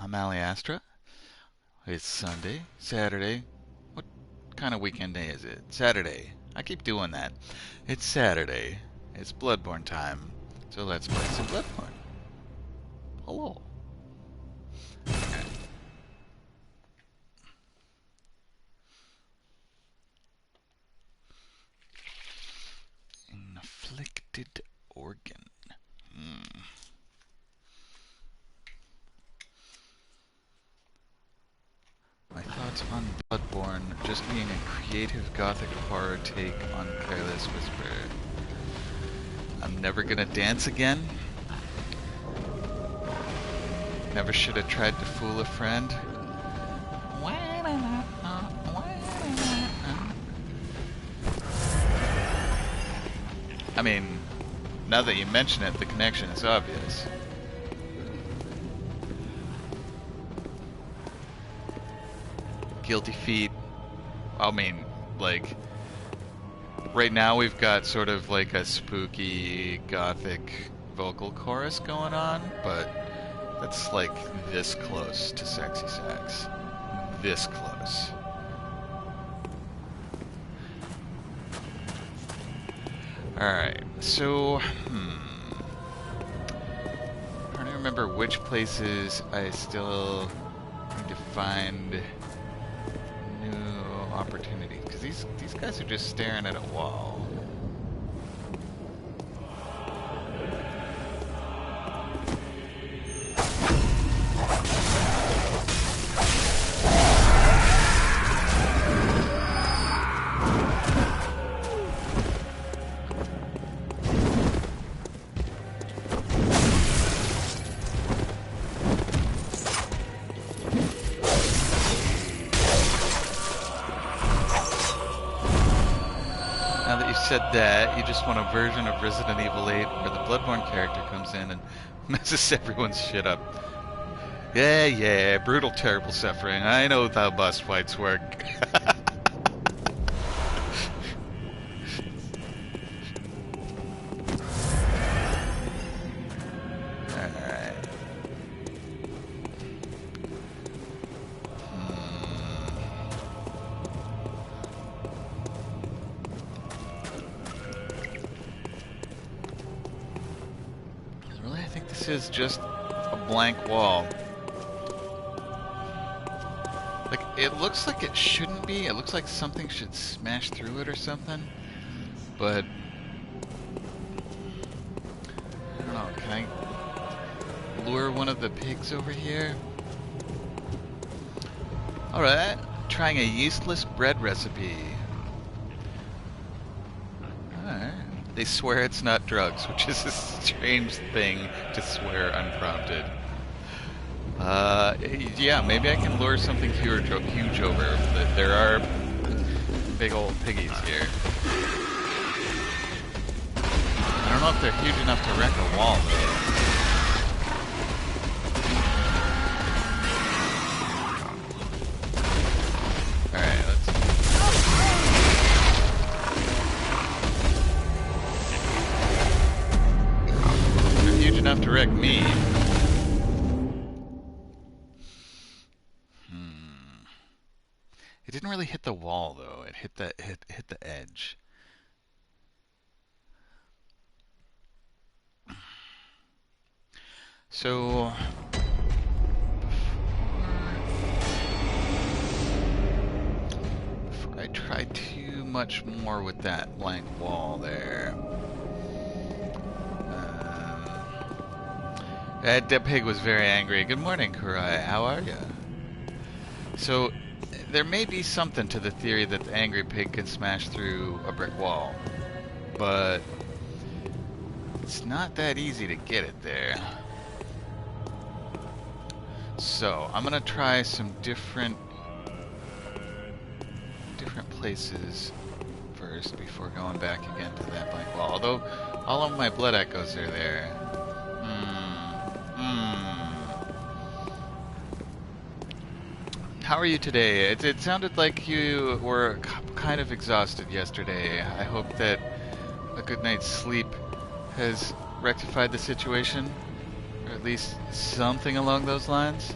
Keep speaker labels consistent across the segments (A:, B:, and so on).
A: I'm Alli. It's Sunday, Saturday. What kind of weekend day is it? Saturday. I keep doing that. It's Saturday. It's Bloodborne time. So let's play some Bloodborne. Hello. Okay. An afflicted organ. My thoughts on Bloodborne just being a creative gothic horror take on Careless Whisper. I'm never gonna dance again. Never should have tried to fool a friend. I mean, now that you mention it, the connection is obvious. Guilty Feet. I mean, like, right now we've got sort of like a spooky gothic vocal chorus going on, but that's like this close to sexy sax. This close. Alright, so, I'm trying to remember which places I still need to find new opportunity, because these guys are just staring at a wall. Said that, you just want a version of Resident Evil 8 where the Bloodborne character comes in and messes everyone's shit up. Yeah, brutal, terrible suffering. I know how boss fights work. Is just a blank wall. Like, it looks like it shouldn't be. It looks like something should smash through it or something. But I don't know. Can I lure one of the pigs over here? Alright. Trying a yeastless bread recipe. Alright. They swear it's not drugs, which is a strange thing to swear unprompted. Yeah, maybe I can lure something huge over. There are big old piggies here. I don't know if they're huge enough to wreck a wall, though. Enough to wreck me. It didn't really hit the wall though. It hit the edge. So before I try too much more with that blank wall there. That pig was very angry. Good morning, Kurai. How are you? So, there may be something to the theory that the angry pig can smash through a brick wall. But it's not that easy to get it there. So, I'm gonna try some different places first before going back again to that blank wall. Although, all of my blood echoes are there. How are you today? It sounded like you were kind of exhausted yesterday. I hope that a good night's sleep has rectified the situation, or at least something along those lines.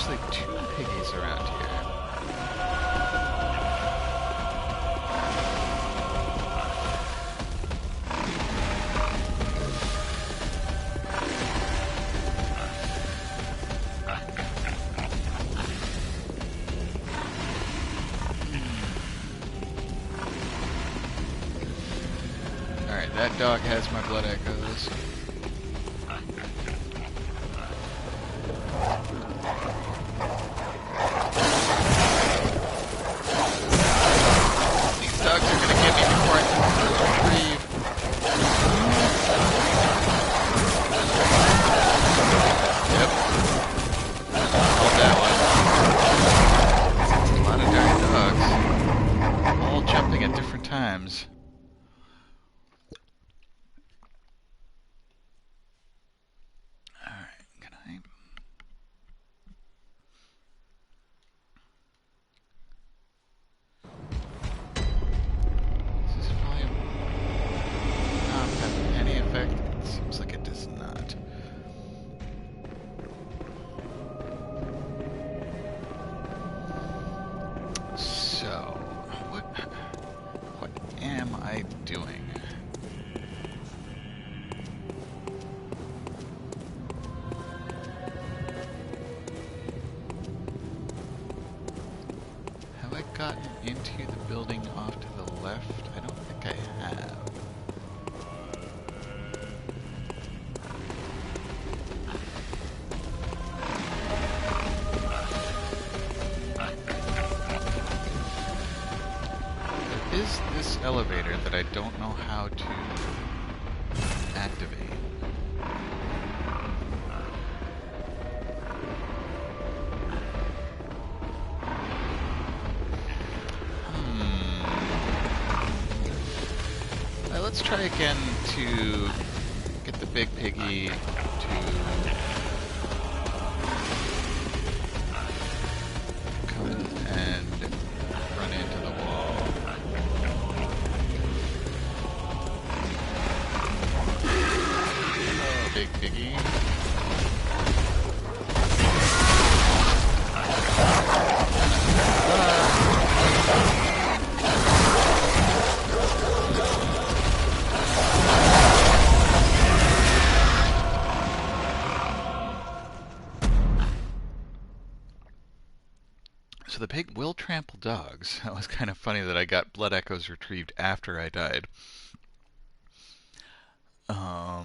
A: actually 2 piggies around here. Alright, that dog has my blood echoes. These dogs are gonna get me before I can retrieve. Yep. Hold that one. It's a lot of darn dogs. All jumping at different times. Gotten into the building off to the left? I don't think I have. There is this elevator that I don't know how to activate. Let's try again to get the big piggy to come and run into the wall. Hello, big piggy. So the pig will trample dogs. That was kind of funny that I got blood echoes retrieved after I died. I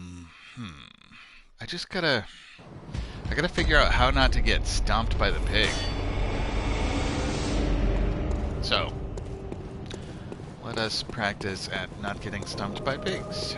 A: just gotta figure out how not to get stomped by the pig. So, let us practice at not getting stomped by pigs.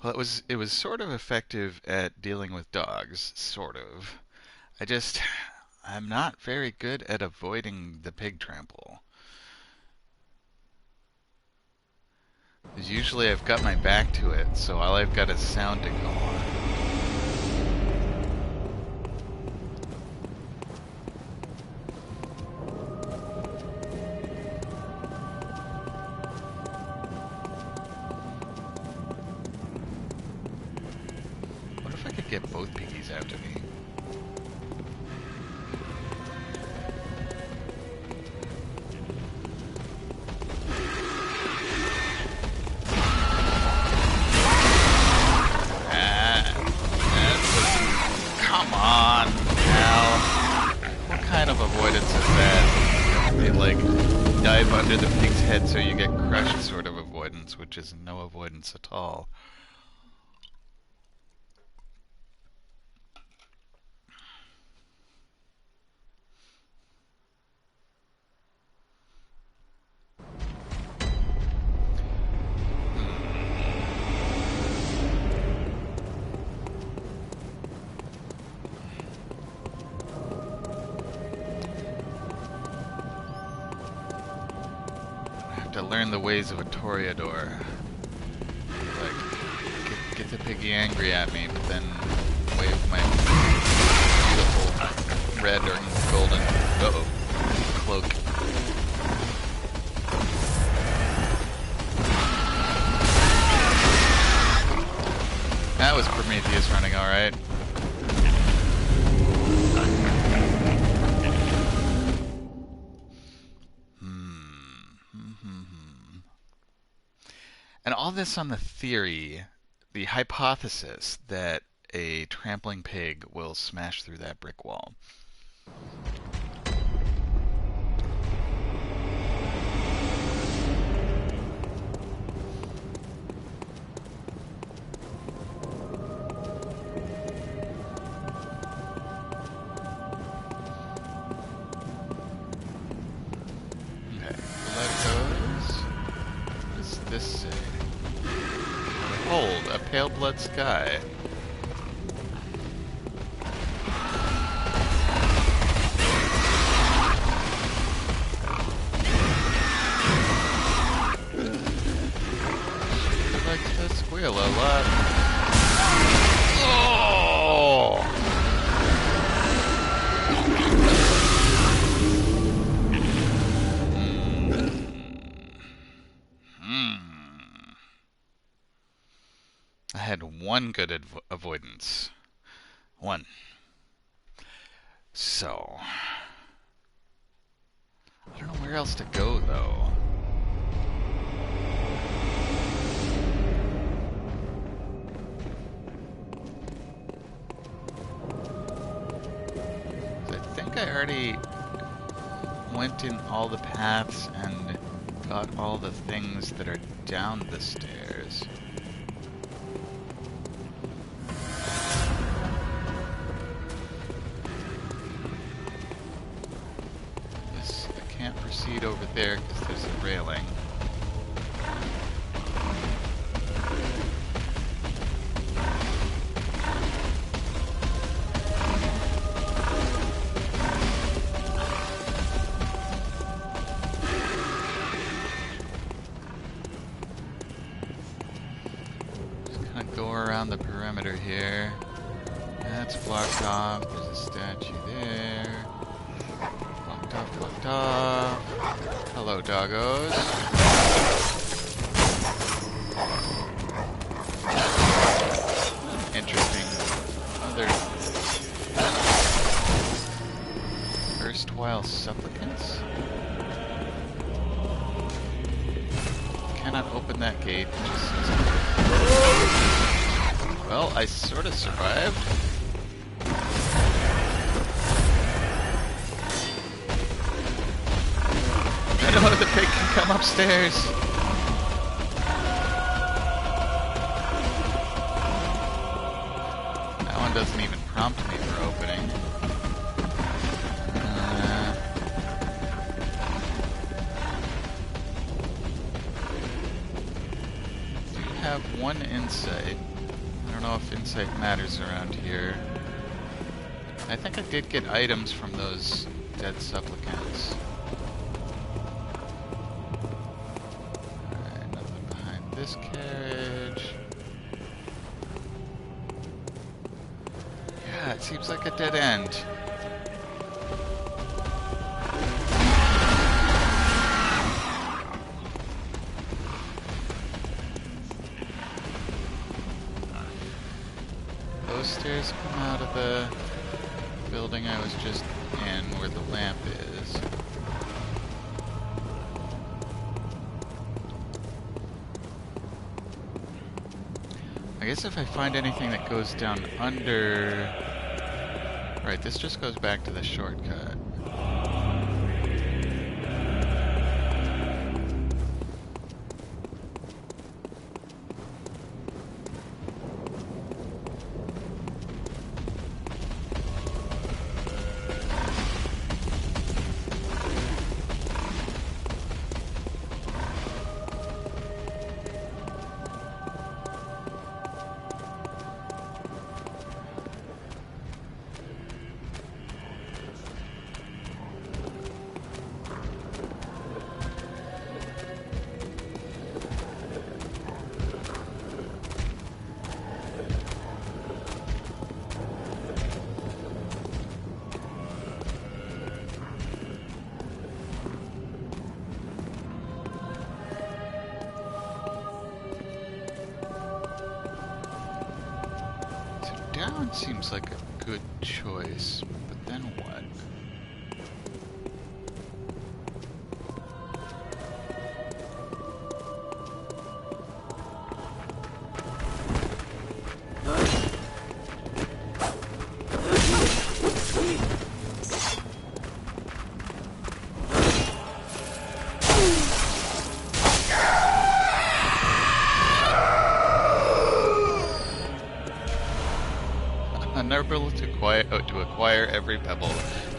A: Well, it was sort of effective at dealing with dogs, sort of. I'm not very good at avoiding the pig trample. Because usually I've got my back to it, so all I've got is sound to go on. Get both piggies after me. dive under the pig's head so you get crushed sort of avoidance, which is no avoidance at all. To learn the ways of a toreador. Like, get the piggy angry at me, but then wave my beautiful red or golden cloak. That was Prometheus running alright. And all this on the theory, the hypothesis that a trampling pig will smash through that brick wall. Okay, blood goes. What does this say? Behold, a pale blood sky. I like to squeal a lot. Oh! I had one good avoidance. One. So, I don't know where else to go, though. I think I already went in all the paths and got all the things that are down the stairs. Proceed over there because there's a railing. Just kind of go around the perimeter here. That's blocked off. There's a statue there. Blocked off. Hello, doggos. Interesting. Other erstwhile supplicants? Cannot open that gate. Well, I sort of survived. I know the pig can come upstairs. That one doesn't even prompt me for opening. Do have one insight. I don't know if insight matters around here. I think I did get items from those dead supplicants. This carriage. Yeah, it seems like a dead end. Those stairs come out of the building I was just in, where the lamp is. I guess if I find anything that goes down under... Right, this just goes back to the shortcut. Seems like a good choice, but then what? Unable to acquire every pebble,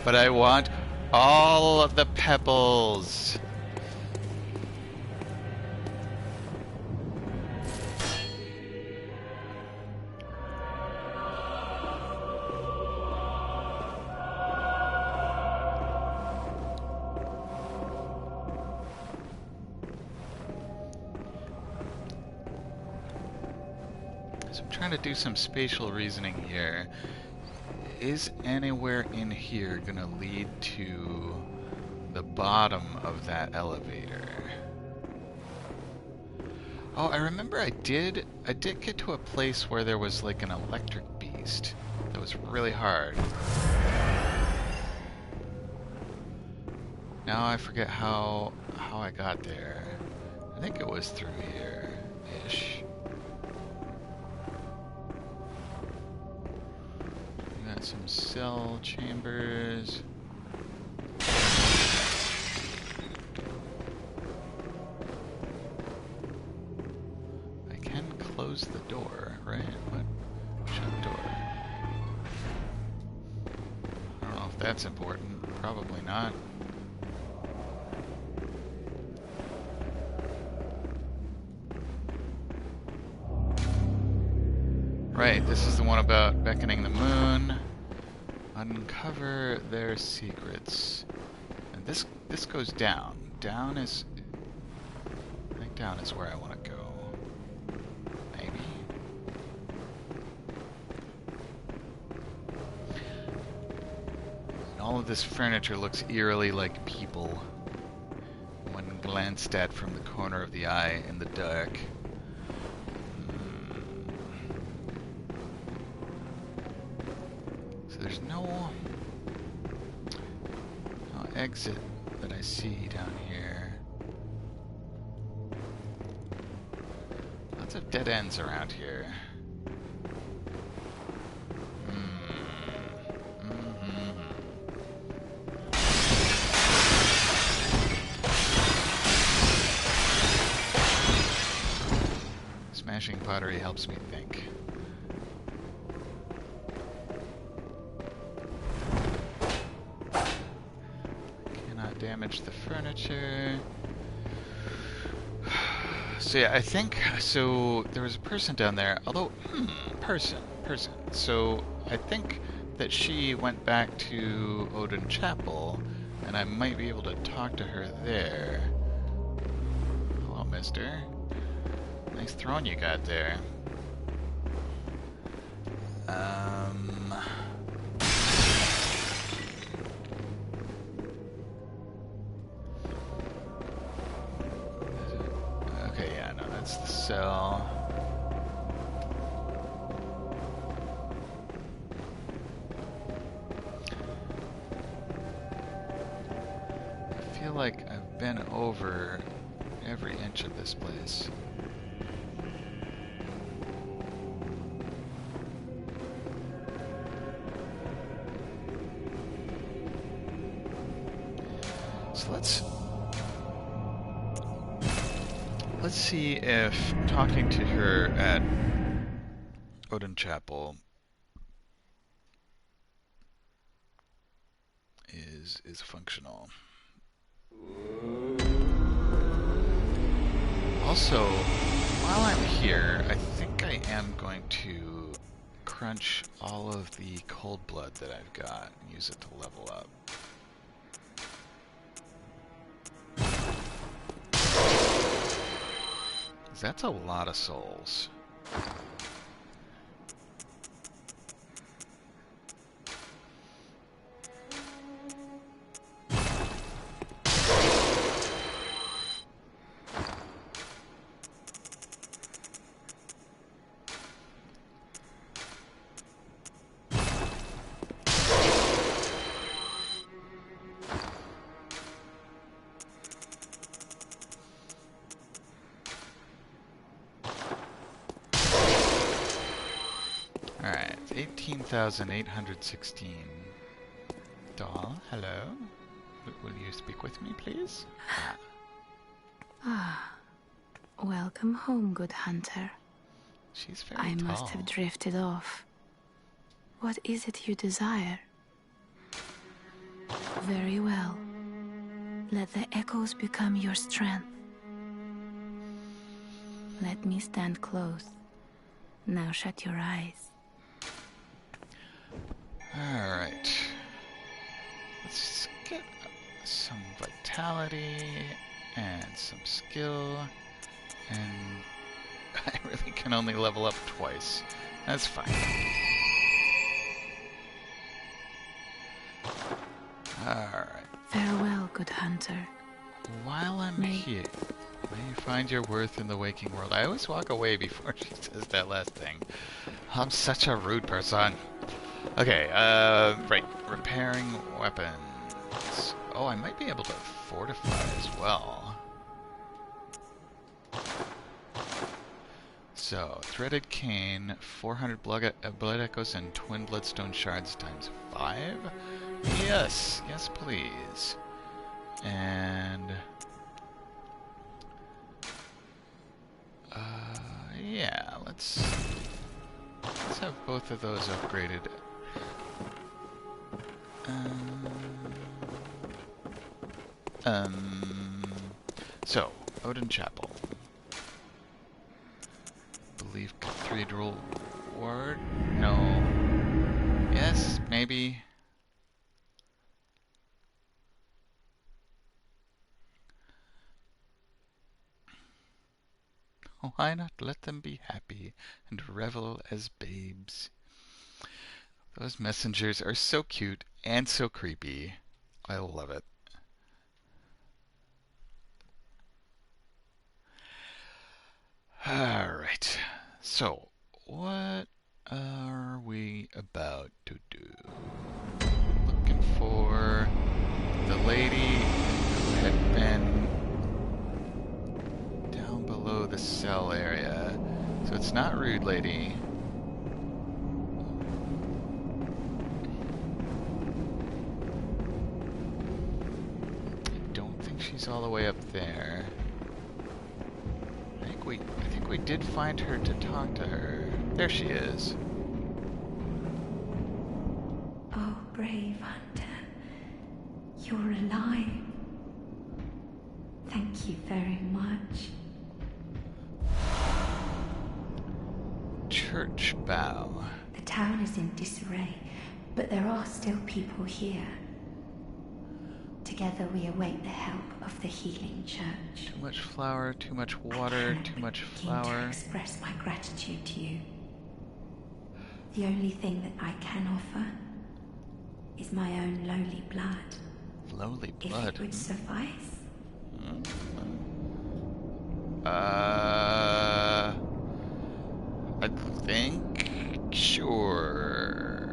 A: but I want all of the pebbles. So I'm trying to do some spatial reasoning here. Is anywhere in here gonna lead to the bottom of that elevator? Oh, I remember I did get to a place where there was like an electric beast that was really hard. Now I forget how I got there. I think it was through here-ish. Got some cell chambers. I can close the door, right? What? Shut door. I don't know if that's important. Probably not. Right, this is the one about beckoning the moon. Uncover their secrets. And this goes down. Down is... I think down is where I want to go. Maybe. And all of this furniture looks eerily like people when glanced at from the corner of the eye in the dark. There's no exit that I see down here. Lots of dead ends around here. Smashing pottery helps me think. Damage the furniture. So yeah, I think, so there was a person down there, although, person. So I think that she went back to Odin Chapel, and I might be able to talk to her there. Hello, mister. Nice throne you got there. Cell. I feel like I've been over every inch of this place. So let's see if talking to her at Odin Chapel is functional. Also, while I'm here, I think I am going to crunch all of the cold blood that I've got and use it to level up. That's a lot of souls. 18,816. Doll, hello. Will you speak with me, please?
B: Welcome home, good hunter.
A: She's very
B: I
A: tall.
B: must have drifted off. What is it you desire? Very well. Let the echoes become your strength. Let me stand close. Now shut your eyes.
A: Alright. Let's get some vitality and some skill. And I really can only level up twice. That's fine. Alright.
B: Farewell, good hunter.
A: While I'm here, may you find your worth in the waking world. I always walk away before she says that last thing. I'm such a rude person. Okay, right. Repairing weapons. Oh, I might be able to fortify as well. So, threaded cane, 400 blood echoes, and twin bloodstone shards times 5. Yes, yes, please. And yeah, let's have both of those upgraded. So Odin Chapel. Believe Cathedral Ward? No. Yes, maybe. Why not let them be happy and revel as babes? Those messengers are so cute and so creepy. I love it. Alright, so what are we about to do? Looking for the lady who had been down below the cell area. So it's not Rude Lady. I don't think she's all the way up there. I think we did find her to talk to her. There she is.
B: Oh, brave hunter. You're alive. Thank you very much.
A: Church bow.
B: The town is in disarray, but there are still people here. Together we await the help of the healing church.
A: Too much flour, too much water, too much flour.
B: I cannot begin to express my gratitude to you. The only thing that I can offer is my own lowly blood.
A: Lowly blood?
B: If it would suffice.
A: I think... Sure.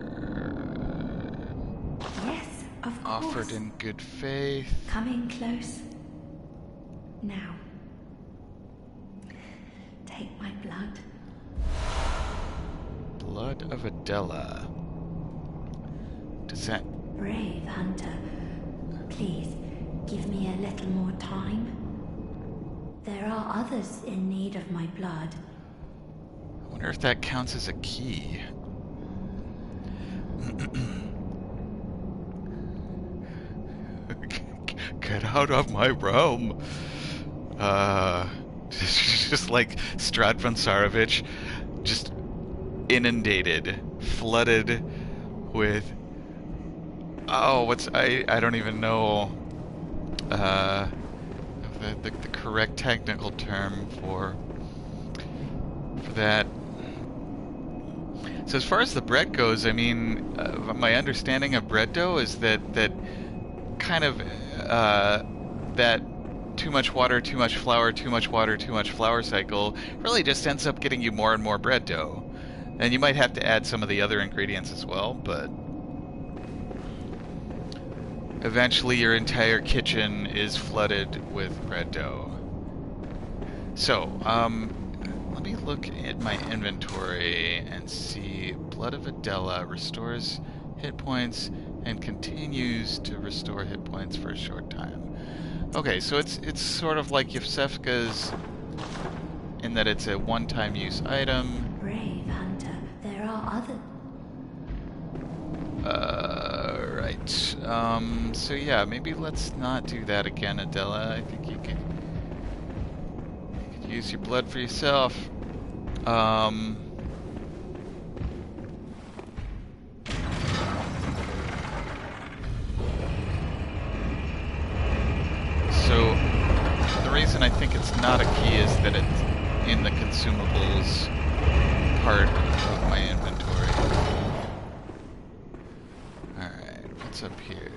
B: Yes, of course.
A: Offered in good faith.
B: Coming close. Now. Take my blood.
A: Blood of Adela. Does that...
B: Brave hunter. Please, give me a little more time. There are others in need of my blood.
A: I wonder if that counts as a key. Get out of my realm! Just like Strad von Sarovich, just inundated, flooded with... Oh, I don't even know the correct technical term for that. So as far as the bread goes, I mean, my understanding of bread dough is that kind of that too much water, too much flour, too much water, too much flour cycle really just ends up getting you more and more bread dough. And you might have to add some of the other ingredients as well, but eventually your entire kitchen is flooded with bread dough. So, let me look at my inventory and see. Blood of Adela restores hit points and continues to restore hit points for a short time. Okay, so it's sort of like Yevsevka's in that it's a one-time use item.
B: Brave hunter, there are other.
A: Right. So yeah, maybe let's not do that again, Adela. I think you could use your blood for yourself. So the reason I think it's not a key is that it's in the consumables part of my inventory. Alright, what's up here?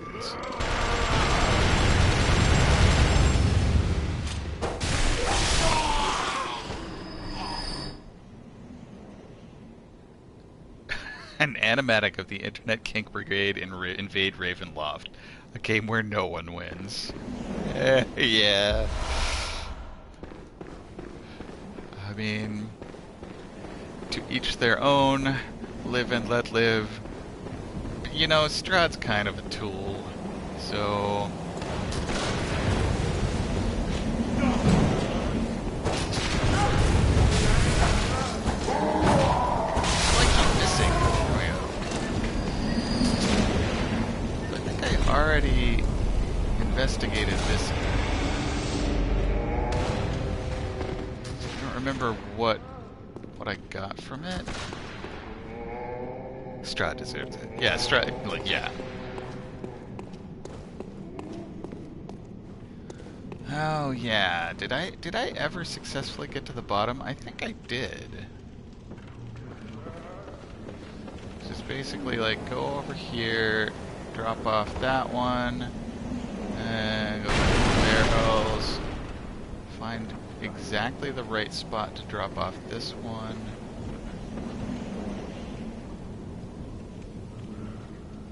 A: An animatic of the Internet Kink Brigade invade Ravenloft, a game where no one wins. Yeah. I mean, to each their own, live and let live. You know, Strahd's kind of a tool, so... already investigated this. I don't remember what I got from it. Strahd deserves it. Yeah, Strahd, like, yeah. Oh yeah, did I ever successfully get to the bottom? I think I did. Just basically like go over here, drop off that one, and go back to the barrels, find exactly the right spot to drop off this one.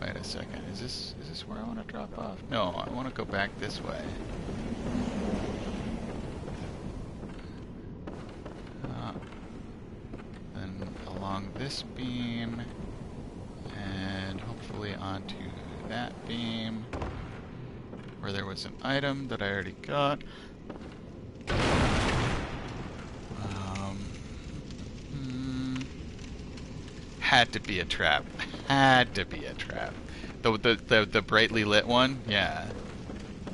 A: Wait a second, is this where I want to drop off? No, I want to go back this way. Then along this beam, and hopefully onto that beam, where there was an item that I already got. Had to be a trap. Had to be a trap. The brightly lit one? Yeah.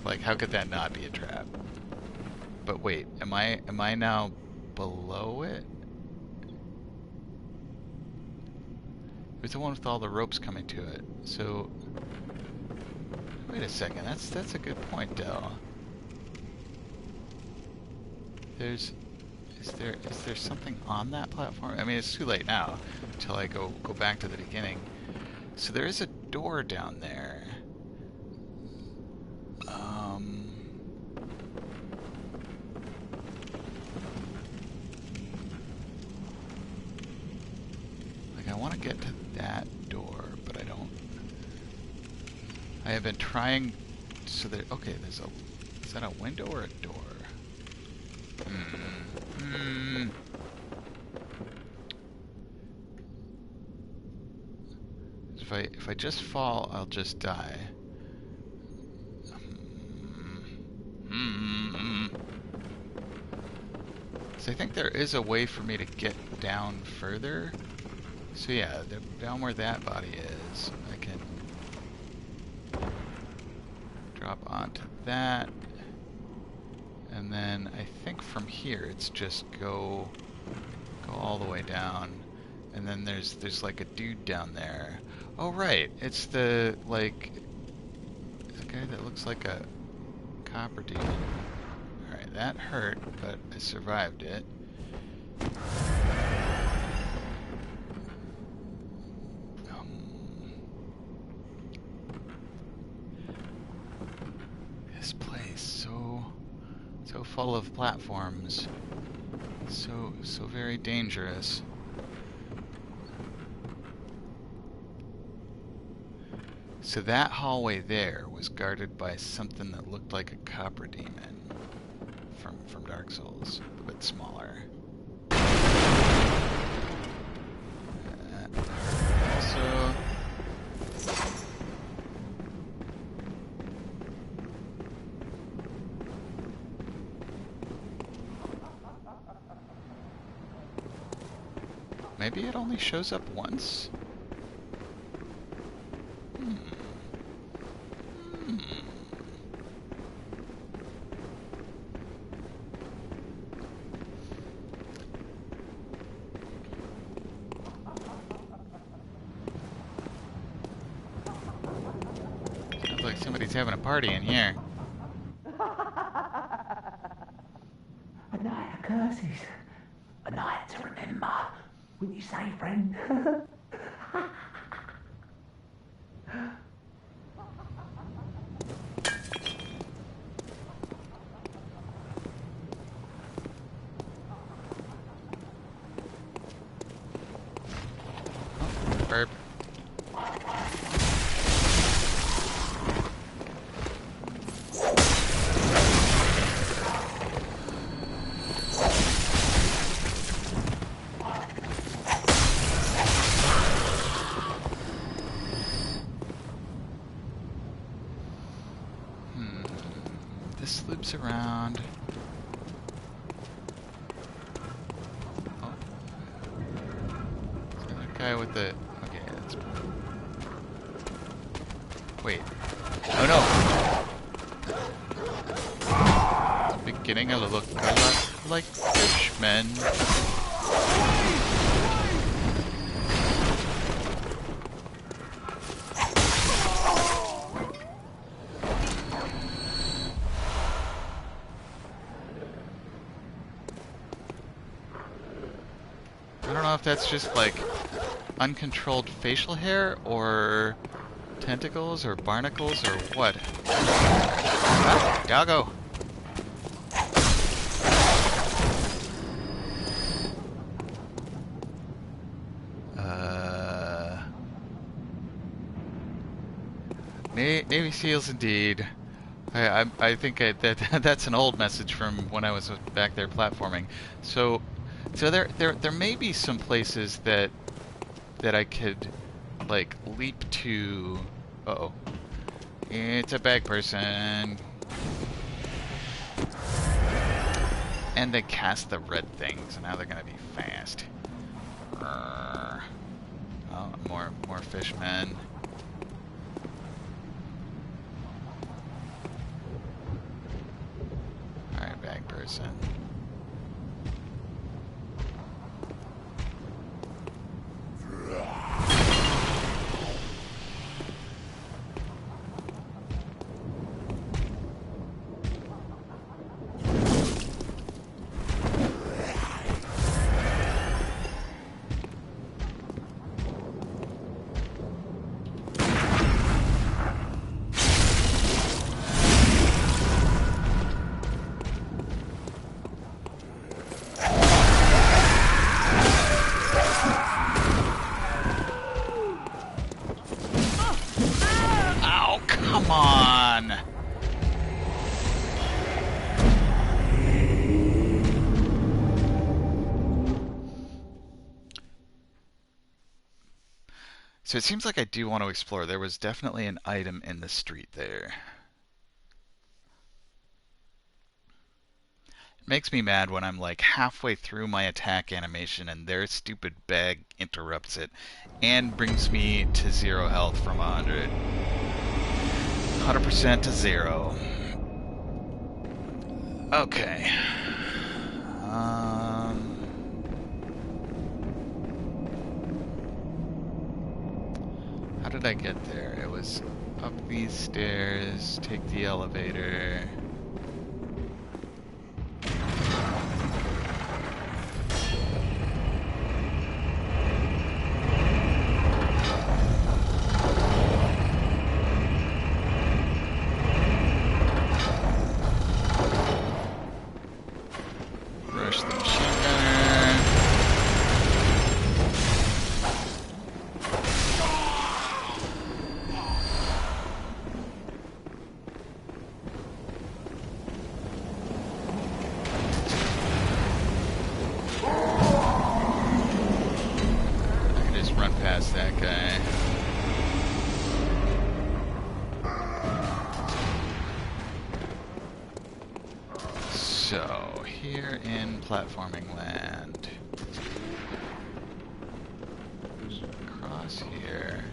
A: Like, how could that not be a trap? But wait, am I now below it? It was the one with all the ropes coming to it. So wait a second, that's a good point, Del. Is there something on that platform? I mean, it's too late now until I go back to the beginning. So there is a door down there. Like, I want to get to that door, but I don't. I have been trying. So there. Okay, there's a. Is that a window or a door? If I just fall, I'll just die. So I think there is a way for me to get down further. So yeah, down where that body is, I can drop onto that. And then I think from here it's just go all the way down, and then there's like a dude down there. Oh right, it's the guy that looks like a copper demon. All right, that hurt, but I survived it. This place so full of platforms, so very dangerous. So that hallway there was guarded by something that looked like a copper demon from Dark Souls, a bit smaller. maybe it only shows up once? Hmm. Hmm. Sounds like somebody's having a party in here.
C: A night of curses. A night to remember. Wouldn't you say, friend?
A: Burp. This loops around. Oh. So that guy with the... Okay, that's... Wait. Oh no! It's beginning to look a lot like fishmen. I don't know if that's just like uncontrolled facial hair or tentacles or barnacles or what. Ah, doggo. Navy SEALs indeed. I think that's an old message from when I was back there platforming. So there may be some places that I could like leap to. Uh-oh. It's a bag person. And they cast the red things, and now they're gonna be fast. Oh, more fishmen. Alright, bag person. Come on! So it seems like I do want to explore. There was definitely an item in the street there. It makes me mad when I'm like halfway through my attack animation and their stupid bag interrupts it and brings me to 0 health from 100. 100% to 0. Okay. How did I get there? It was up these stairs, take the elevator. Rush the machine gunner. I can just run past that guy. So, here in platforming land. across here.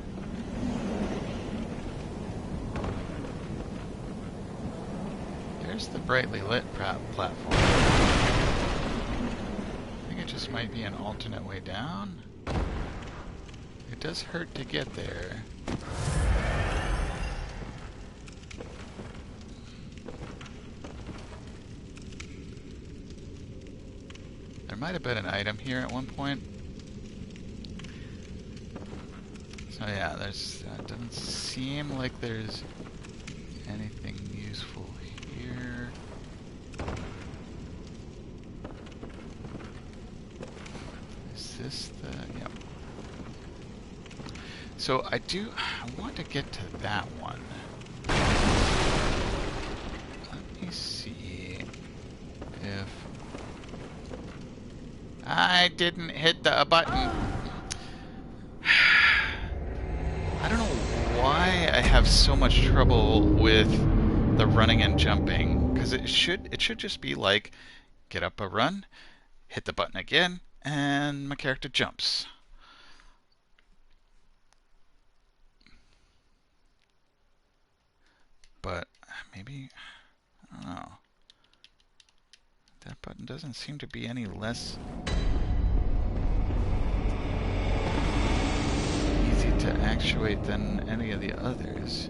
A: There's the brightly lit platform. I think it just might be an alternate way down. It does hurt to get there. There might have been an item here at one point. So yeah, there's doesn't seem like there's anything useful here. Is this the... Yep. So I want to get to that one. Let me see if... I didn't hit the button. I don't know why I have so much trouble with the running and jumping, because it should just be like get up a run, hit the button again, and my character jumps. But maybe, I don't know. That button doesn't seem to be any less easy to actuate than any of the others.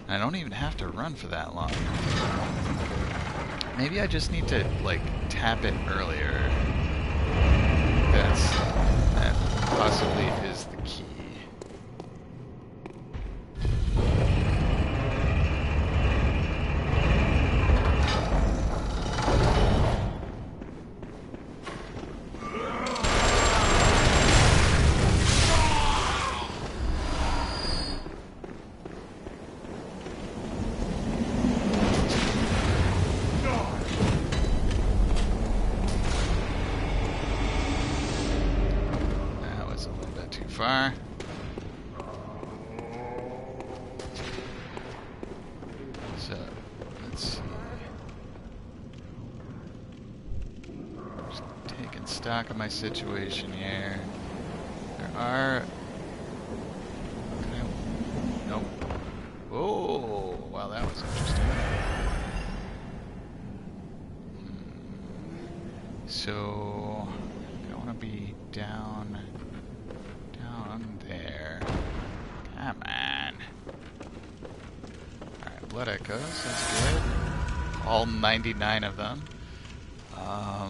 A: I don't even have to run for that long. Maybe I just need to, like, tap it earlier. That possibly is the key. Far. So, let's see. Just taking stock of my situation here. There are... Nope. Oh, wow, that was interesting. So, I want to be down there. Come on. Alright, blood echoes, that's good. All 99 of them. I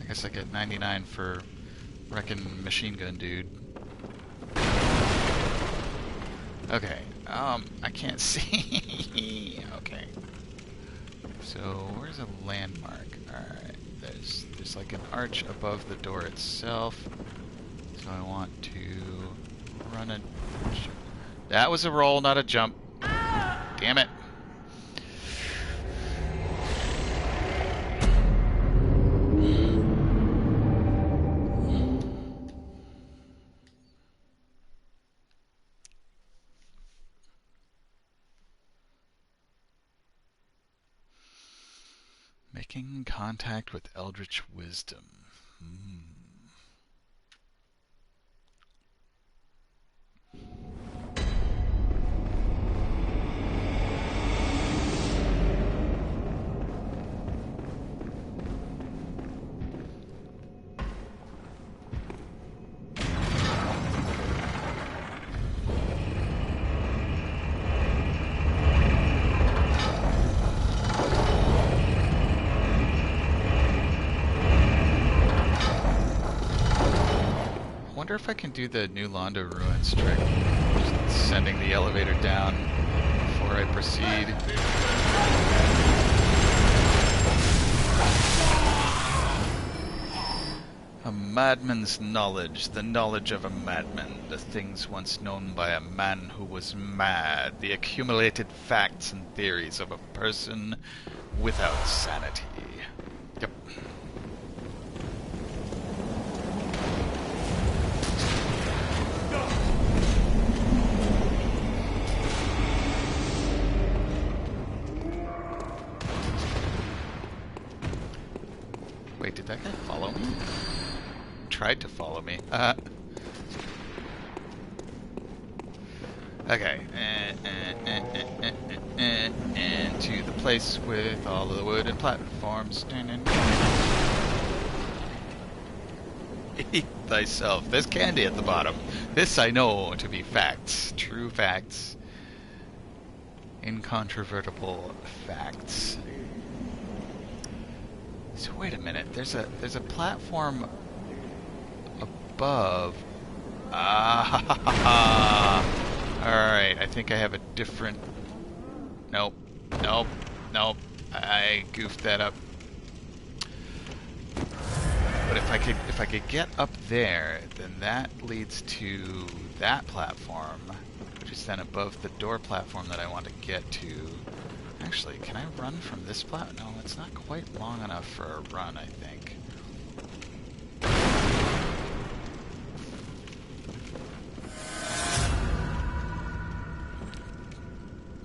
A: guess I get 99 for wrecking machine gun dude. Okay, I can't see. Okay. So, where's a landmark? Alright, there's like an arch above the door itself. So I want to run a... That was a roll, not a jump. Damn it. Making contact with Eldritch Wisdom. I wonder if I can do the New Londo Ruins trick. Just sending the elevator down before I proceed. A madman's knowledge, the knowledge of a madman, the things once known by a man who was mad, the accumulated facts and theories of a person without sanity. Yep. that guy follow me? Tried to follow me. Okay. And to the place with all of the wooden platforms. Eat thyself. There's candy at the bottom. This I know to be facts. True facts. Incontrovertible facts. So wait a minute. There's a platform above. Ah. Alright, I think I have a different... Nope. Nope. Nope. I goofed that up. But if I could get up there, then that leads to that platform, which is then above the door platform that I want to get to. Actually, can I run from this platform? No, it's not quite long enough for a run, I think.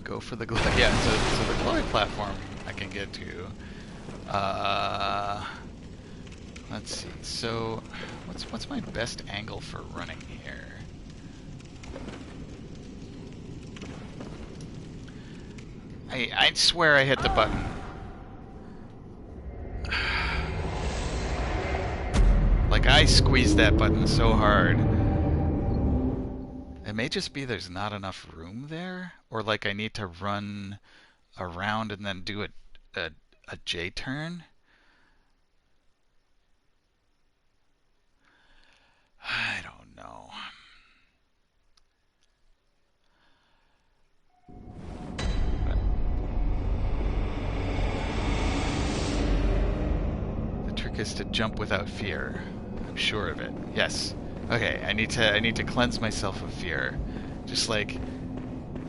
A: Go for the glow. Yeah, so the glowy platform I can get to. Let's see. So, what's my best angle for running here? I swear I hit the button. Like I squeezed that button so hard. It may just be there's not enough room there, or like I need to run around and then do a J turn. I don't know. The trick is to jump without fear. I'm sure of it. Yes. Okay, I need to cleanse myself of fear. Just like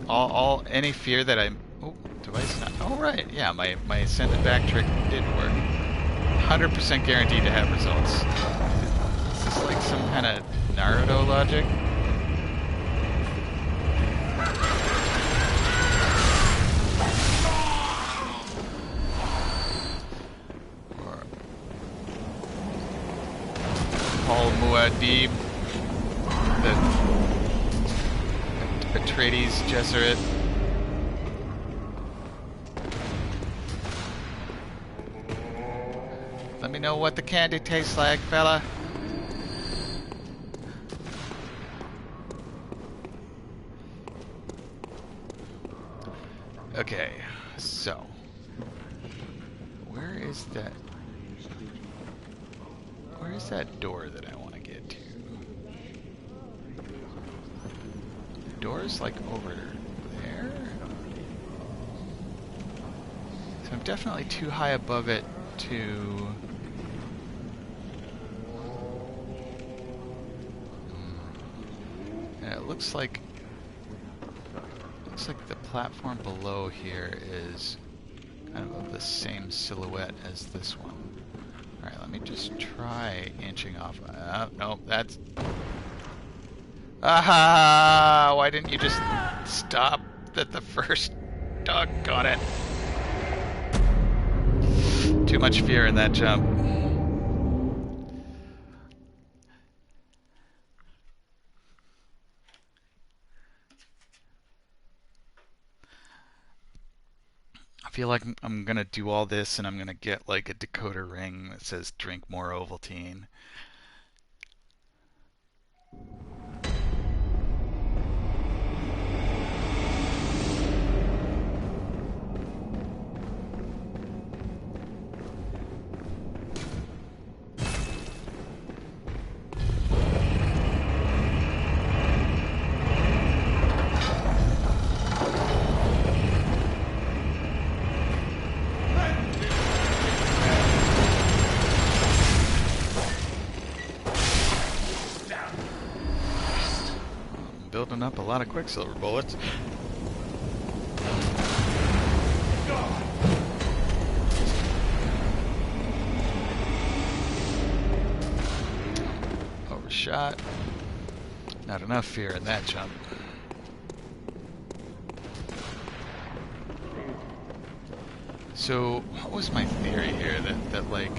A: any fear that I'm... Oh, device not... Oh, right. Yeah, my send it back trick did work. 100% guaranteed to have results. Is this like some kind of Naruto logic? Or Paul Muad'Dib, the Atreides Gesserit. Let me know what the candy tastes like, fella. Okay, so where is that door that I want to get to? The door's like over there? So I'm definitely too high above it to... And it looks like the platform below here is kind of the same silhouette as this one. Alright, let me just try inching off. No, that's... Aha! Why didn't you just stop at the first? Doggone it. Too much fear in that jump. I feel like I'm gonna do all this and I'm gonna get like a decoder ring that says drink more Ovaltine. Building up a lot of Quicksilver bullets. Overshot. Not enough fear in that jump. So, what was my theory here? That like,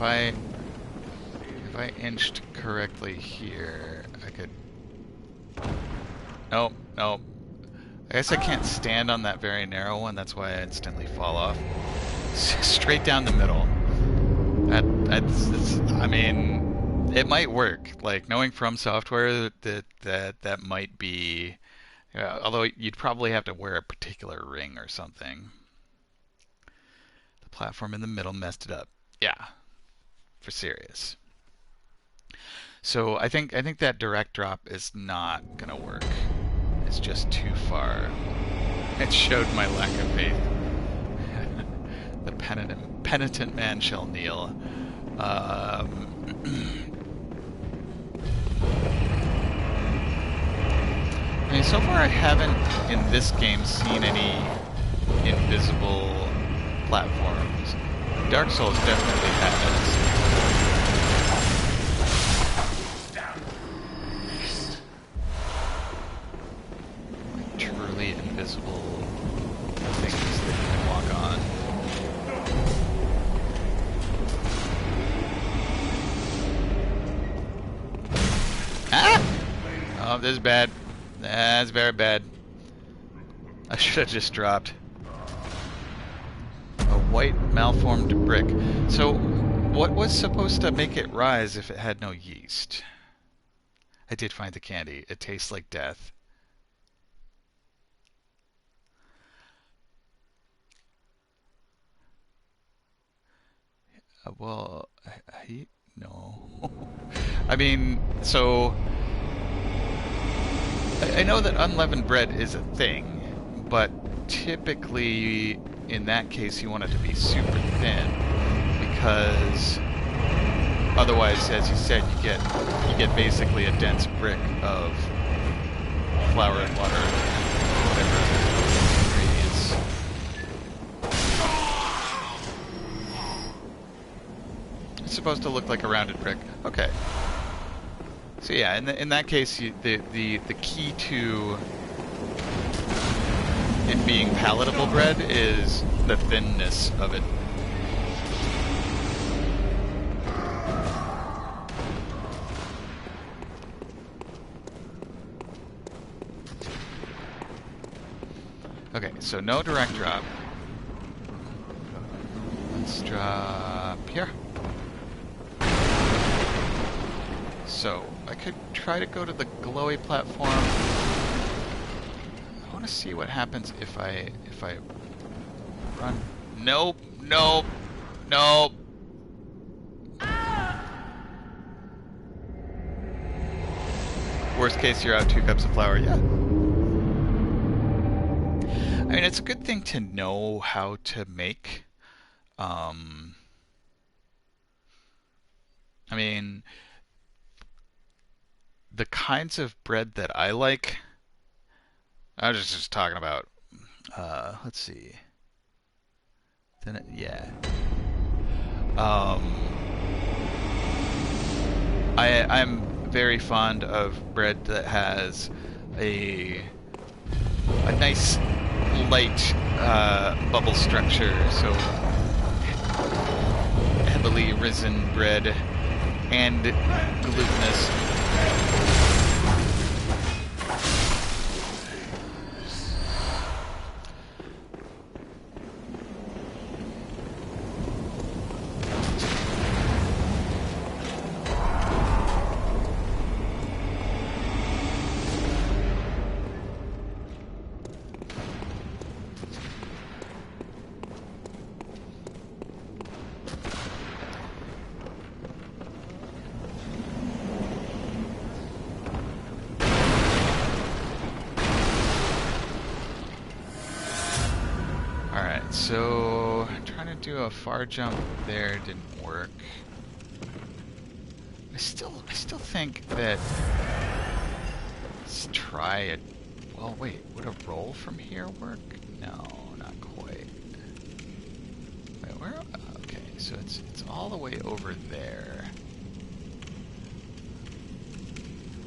A: if I inched correctly here, I could. Nope, nope. I guess I can't stand on that very narrow one. That's why I instantly fall off. Straight down the middle. I mean, it might work. Like knowing from software that might be. Although you'd probably have to wear a particular ring or something. The platform in the middle messed it up. Yeah, for serious. So I think that direct drop is not gonna work. It's just too far. It showed my lack of faith. The penitent man shall kneel. I mean, so far I haven't in this game seen any invisible platforms. Dark Souls definitely has. Like truly invisible things that you can walk on. Ah! Oh, this is bad. That's very bad. I should have just dropped. A white malformed brick. So, what was supposed to make it rise if it had no yeast? I did find the candy. It tastes like death. Well, no. I mean, so I know that unleavened bread is a thing, but typically in that case you want it to be super thin because otherwise, as you said, you get basically a dense brick of flour and water and whatever ingredients. It's supposed to look like a rounded brick. Okay. So yeah, in that case, the key to it being palatable bread is the thinness of it. Okay, so no direct drop. Let's drop here. So, I could try to go to the glowy platform. I want to see what happens if I run. Nope, nope, nope. Worst case, you're out 2 cups of flour. Yeah. I mean, it's a good thing to know how to make. I mean, the kinds of bread that I like. I was just talking about. Let's see. Then yeah. I'm very fond of bread that has a nice light bubble structure. So heavily risen bread and glutinous. So, trying to do a far jump there didn't work. I still think that let's try it. Well, wait, would a roll from here work? No, not quite. Wait, where? Okay, so it's all the way over there.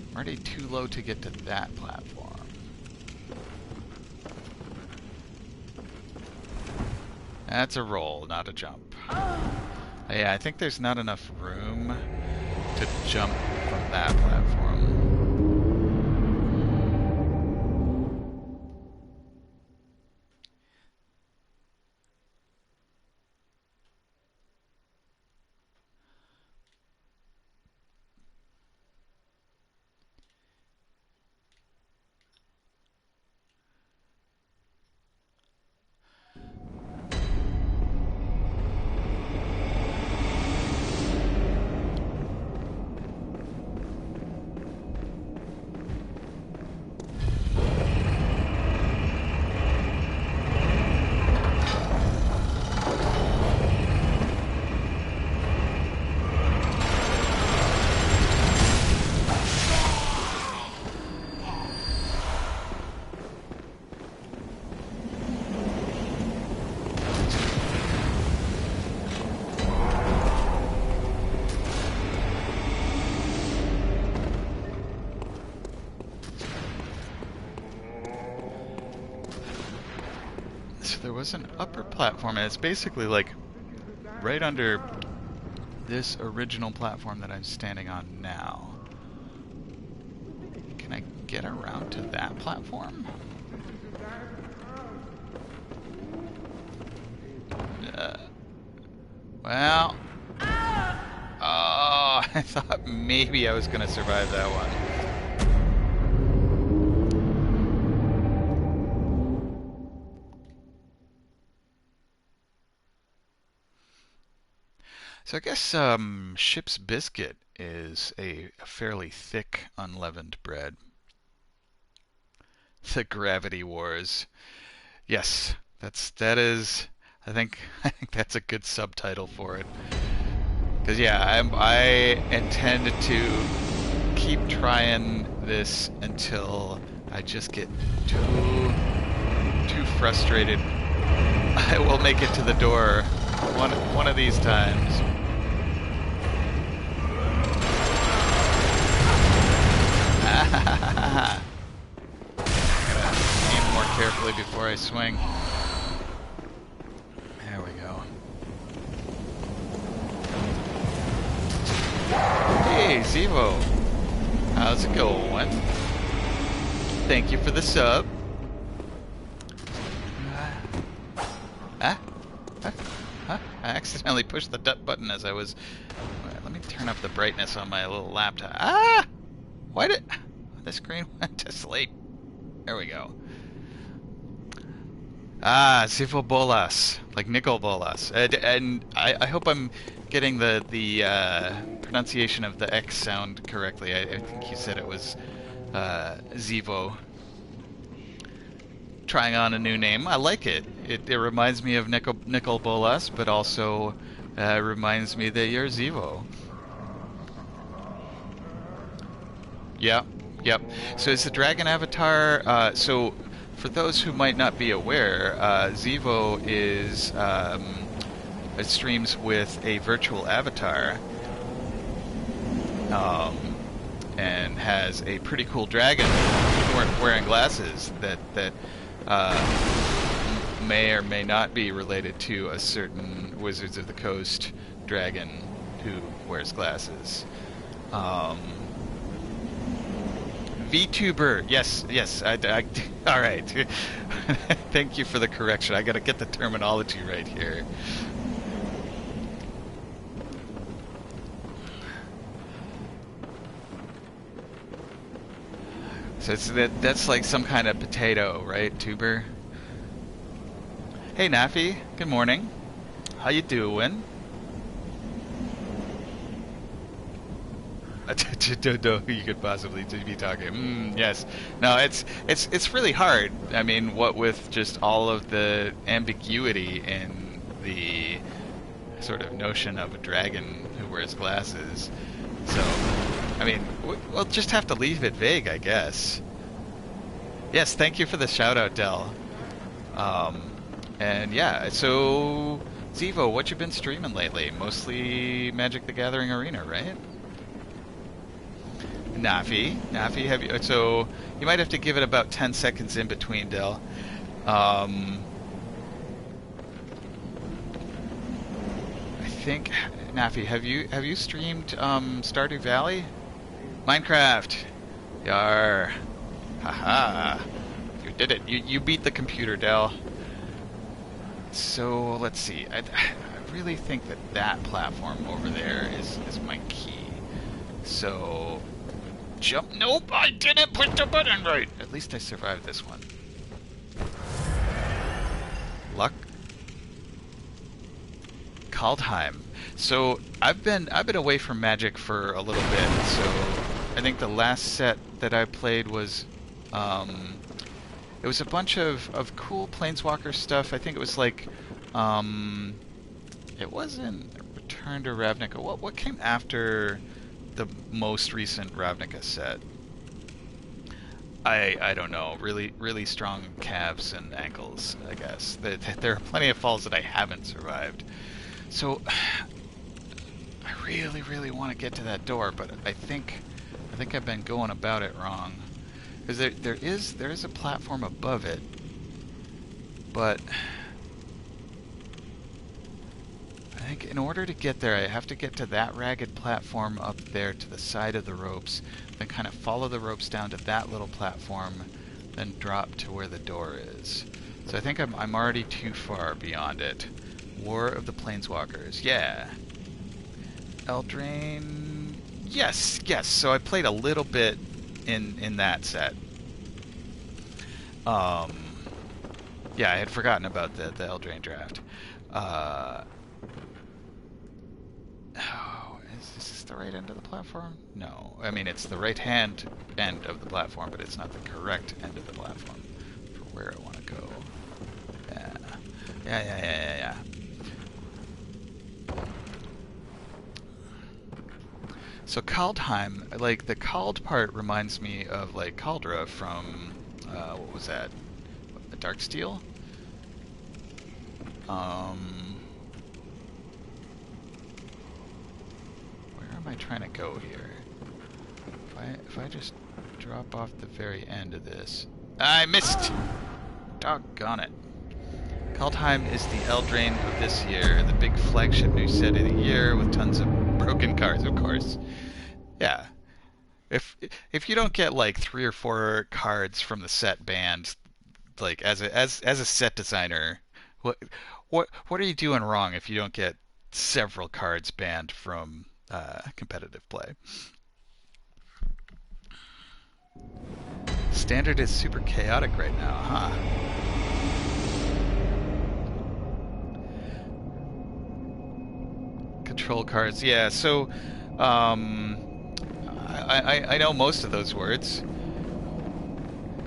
A: I'm already too low to get to that platform. That's a roll, not a jump. Yeah, I think there's not enough room to jump from that platform. So there was an upper platform, and it's basically like right under this original platform that I'm standing on now. Can I get around to that platform? Well, oh, I thought maybe I was gonna survive that one. So I guess ship's biscuit is a fairly thick unleavened bread. The Gravity Wars. Yes, that is. I think I think that's a good subtitle for it. Because yeah, I intend to keep trying this until I just get too frustrated. I will make it to the door one of these times. Gotta aim more carefully before I swing. There we go. Hey, Zevo. How's it going? Thank you for the sub. I accidentally pushed the button as I was... Right, let me turn up the brightness on my little laptop. Ah! Why did... The screen went to sleep. There we go. Ah, Zivo Bolas. Like nickel bolas. And I hope I'm getting the pronunciation of the X sound correctly. I think you said it was Zivo. Trying on a new name. I like it. It reminds me of Nicol Bolas, but also reminds me that you're Zivo. Yep, yep. So it's the dragon avatar. So for those who might not be aware, Zivo is it streams with a virtual avatar, and has a pretty cool dragon wearing glasses that may or may not be related to a certain Wizards of the Coast dragon who wears glasses. VTuber, yes. All right. Thank you for the correction. I gotta get the terminology right here. So that's like some kind of potato, right? Tuber. Hey, Nafi. Good morning. How you doing? You could possibly be talking. Yes. No, it's really hard. I mean, what with just all of the ambiguity in the sort of notion of a dragon who wears glasses. So, I mean, we'll just have to leave it vague, I guess. Yes, thank you for the shout out, Del. And yeah, so Zevo, what you been streaming lately? Mostly Magic the Gathering Arena, right? Nafi, have you? So you might have to give it about 10 seconds in between, Del. I think Naffy, have you streamed Stardew Valley? Minecraft. Yar. Haha. You did it. You beat the computer, Dell. So let's see. I really think that platform over there is my key. So jump. Nope, I didn't push the button right. At least I survived this one. Luck. Kaldheim. So I've been away from Magic for a little bit. So I think the last set that I played was it was a bunch of cool Planeswalker stuff. I think it was like it wasn't Return to Ravnica. What came after the most recent Ravnica set? I don't know. Really strong calves and ankles, I guess. There are plenty of falls that I haven't survived. So I really want to get to that door, but I think I've been going about it wrong. Because there is a platform above it, but I think in order to get there, I have to get to that ragged platform up there to the side of the ropes, then kind of follow the ropes down to that little platform, then drop to where the door is. So I think I'm already too far beyond it. War of the Planeswalkers, yeah. Eldraine, yes. So I played a little bit in that set. Yeah, I had forgotten about the Eldraine draft. Oh, is this the right end of the platform? No, I mean it's the right hand end of the platform, but it's not the correct end of the platform for where I want to go. Yeah. So Kaldheim, like the Kald part reminds me of like Kaldra from what was that? Darksteel? Where am I trying to go here? If I just drop off the very end of this. I missed! Doggone it. Kaldheim is the Eldraine of this year, the big flagship new set of the year with tons of broken cards, of course. Yeah. If you don't get like 3 or 4 cards from the set banned, like as a set designer, what are you doing wrong if you don't get several cards banned from competitive play? Standard is super chaotic right now, huh? Control cards, yeah. So, I know most of those words.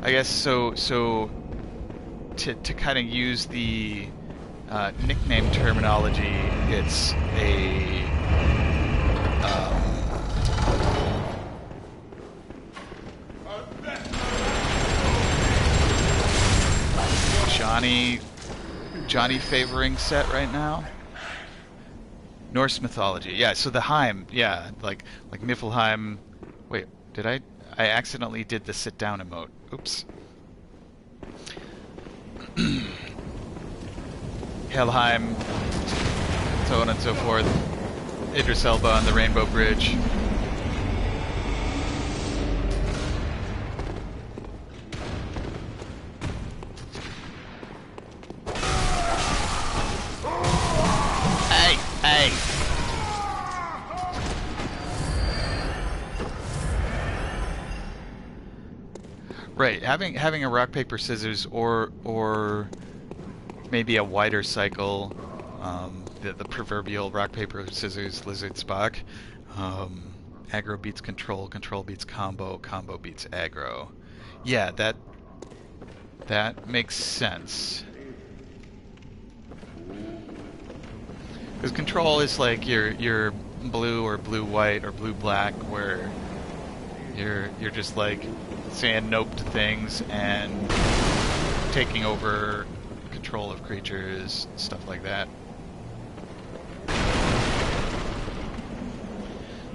A: I guess so. To kind of use the nickname terminology, it's a Johnny favoring set right now. Norse mythology, yeah. So the Heim, yeah, like Niflheim. Wait, did I accidentally did the sit down emote? Oops. Helheim, so on and so forth. Idris Elba on the Rainbow Bridge. Hey! Right, having a rock paper scissors or maybe a wider cycle, the proverbial rock paper scissors lizard Spock. Aggro beats control, control beats combo, combo beats aggro. Yeah, that makes sense. Because control is like your blue or blue white or blue black, where you're just like saying nope to things and taking over control of creatures, stuff like that.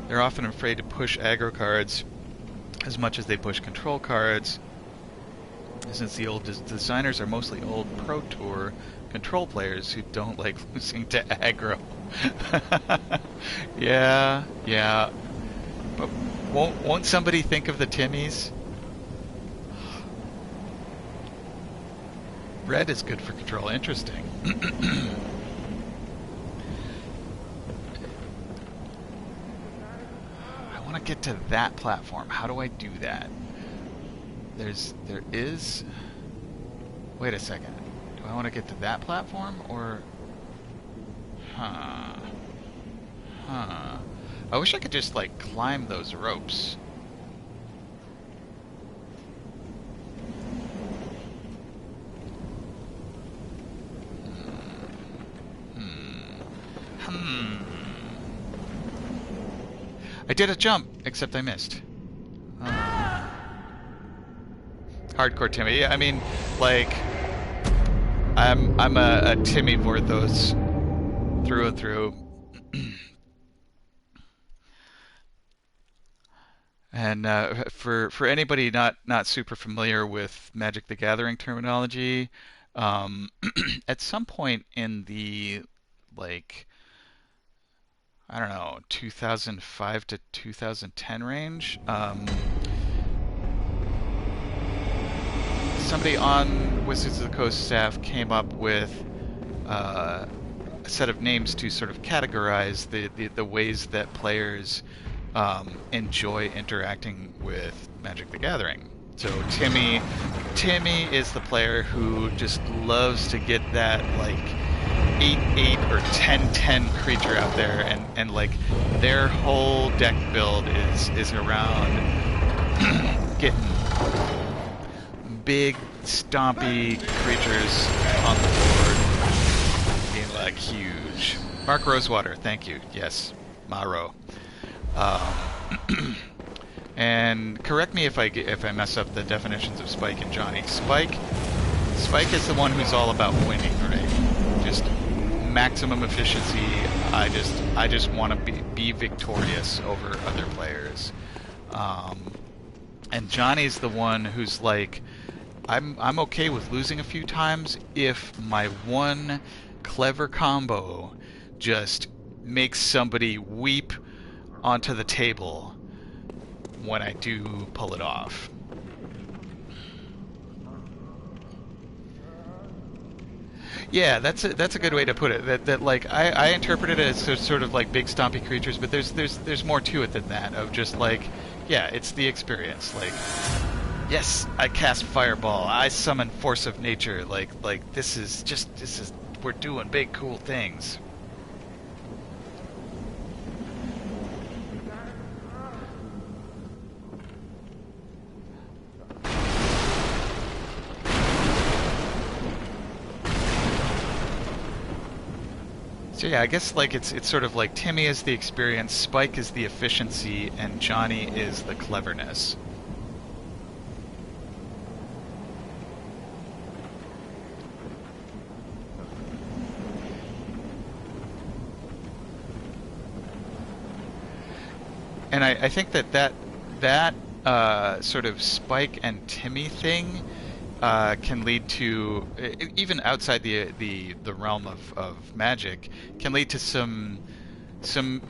A: They're often afraid to push aggro cards as much as they push control cards, since the old designers are mostly old Pro Tour control players who don't like losing to aggro. Yeah, yeah. But won't somebody think of the Timmies? Red is good for control. Interesting. I want to get to that platform. How do I do that? There is. Wait a second. Do I want to get to that platform or? Huh. Huh. I wish I could just like climb those ropes. Hmm. I did a jump, except I missed. Hardcore Timmy. Yeah, I mean, like, I'm a Timmy Vorthos through and through. And for anybody not super familiar with Magic the Gathering terminology, um, at some point in the like I don't know 2005 to 2010 range, somebody on Wizards of the Coast staff came up with a set of names to sort of categorize the ways that players enjoy interacting with Magic the Gathering. So Timmy is the player who just loves to get that like 8/8 or 10/10 creature out there, and like their whole deck build is around getting big stompy creatures on the board, being like huge. Mark Rosewater, thank you. Yes, Maro. Um, and correct me if I mess up the definitions of Spike and Johnny. Spike is the one who's all about winning, right? Just maximum efficiency. I just want to be victorious over other players. And Johnny's the one who's like, I'm okay with losing a few times if my one clever combo just makes somebody weep onto the table when I do pull it off. Yeah, that's a good way to put it. That like I interpret it as sort of like big stompy creatures, but there's more to it than that. Of just like, yeah, it's the experience. Like, yes, I cast Fireball. I summon Force of Nature. Like this is we're doing big cool things. So yeah, I guess like it's sort of like Timmy is the experience, Spike is the efficiency, and Johnny is the cleverness. And I think that sort of Spike and Timmy thing can lead to even outside the realm of magic can lead to some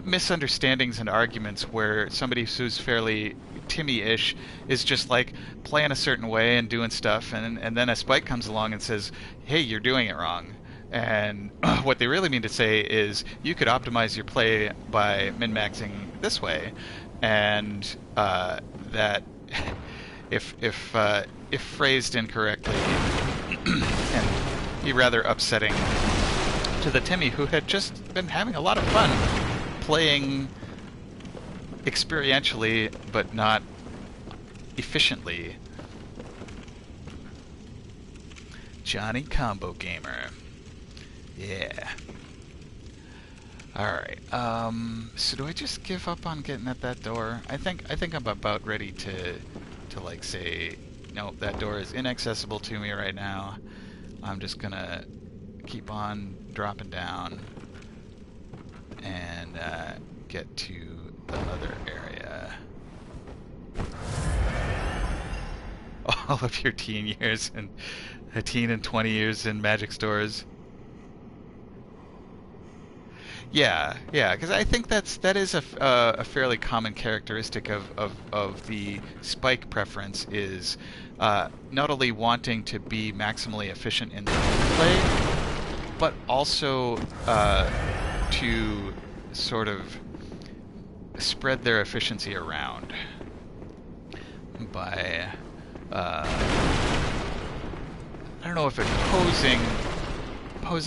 A: misunderstandings and arguments where somebody who's fairly Timmy-ish is just like playing a certain way and doing stuff, and then a Spike comes along and says, "Hey, you're doing it wrong." And what they really mean to say is you could optimize your play by min-maxing this way, and that if phrased incorrectly, can be rather upsetting to the Timmy who had just been having a lot of fun playing experientially but not efficiently. Johnny Combo Gamer. Yeah. Alright, so do I just give up on getting at that door? I think I'm about ready to like say, no, that door is inaccessible to me right now. I'm just gonna keep on dropping down and get to the other area. All of your teen years and a teen and 20 years in Magic stores. Yeah, because I think that is a fairly common characteristic of the spike preference is not only wanting to be maximally efficient in the gameplay, but also to sort of spread their efficiency around by I don't know if imposing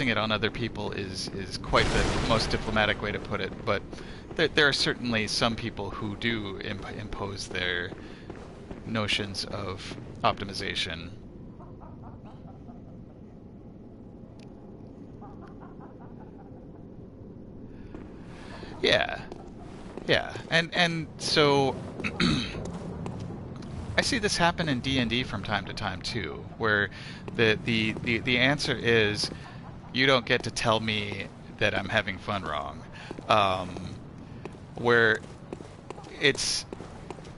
A: it on other people is quite the most diplomatic way to put it, but there are certainly some people who do impose their notions of optimization. Yeah, yeah, and so I see this happen in D&D from time to time too, where the answer is you don't get to tell me that I'm having fun wrong. Um, where it's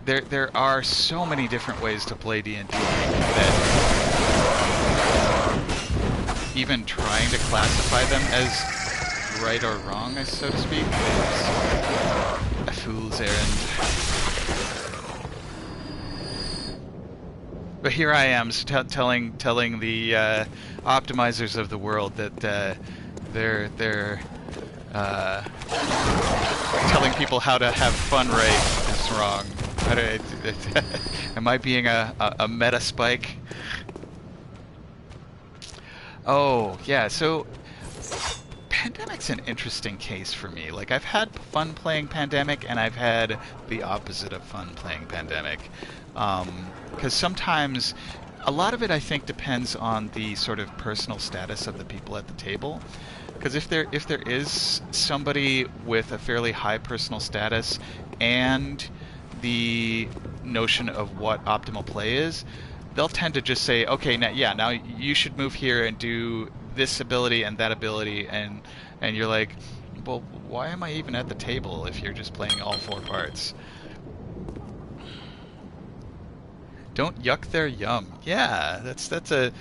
A: there are so many different ways to play D&D that even trying to classify them as right or wrong, so to speak, is a fool's errand. But here I am telling the optimizers of the world that they're telling people how to have fun right is wrong. Am I being a meta spike? Oh yeah, so Pandemic's an interesting case for me. Like I've had fun playing Pandemic, and I've had the opposite of fun playing Pandemic. Because sometimes a lot of it, I think, depends on the sort of personal status of the people at the table. Because if there is somebody with a fairly high personal status and the notion of what optimal play is, they'll tend to just say, okay, now you should move here and do this ability and that ability, and you're like, well, why am I even at the table if you're just playing all four parts? Don't yuck their yum. Yeah, that's a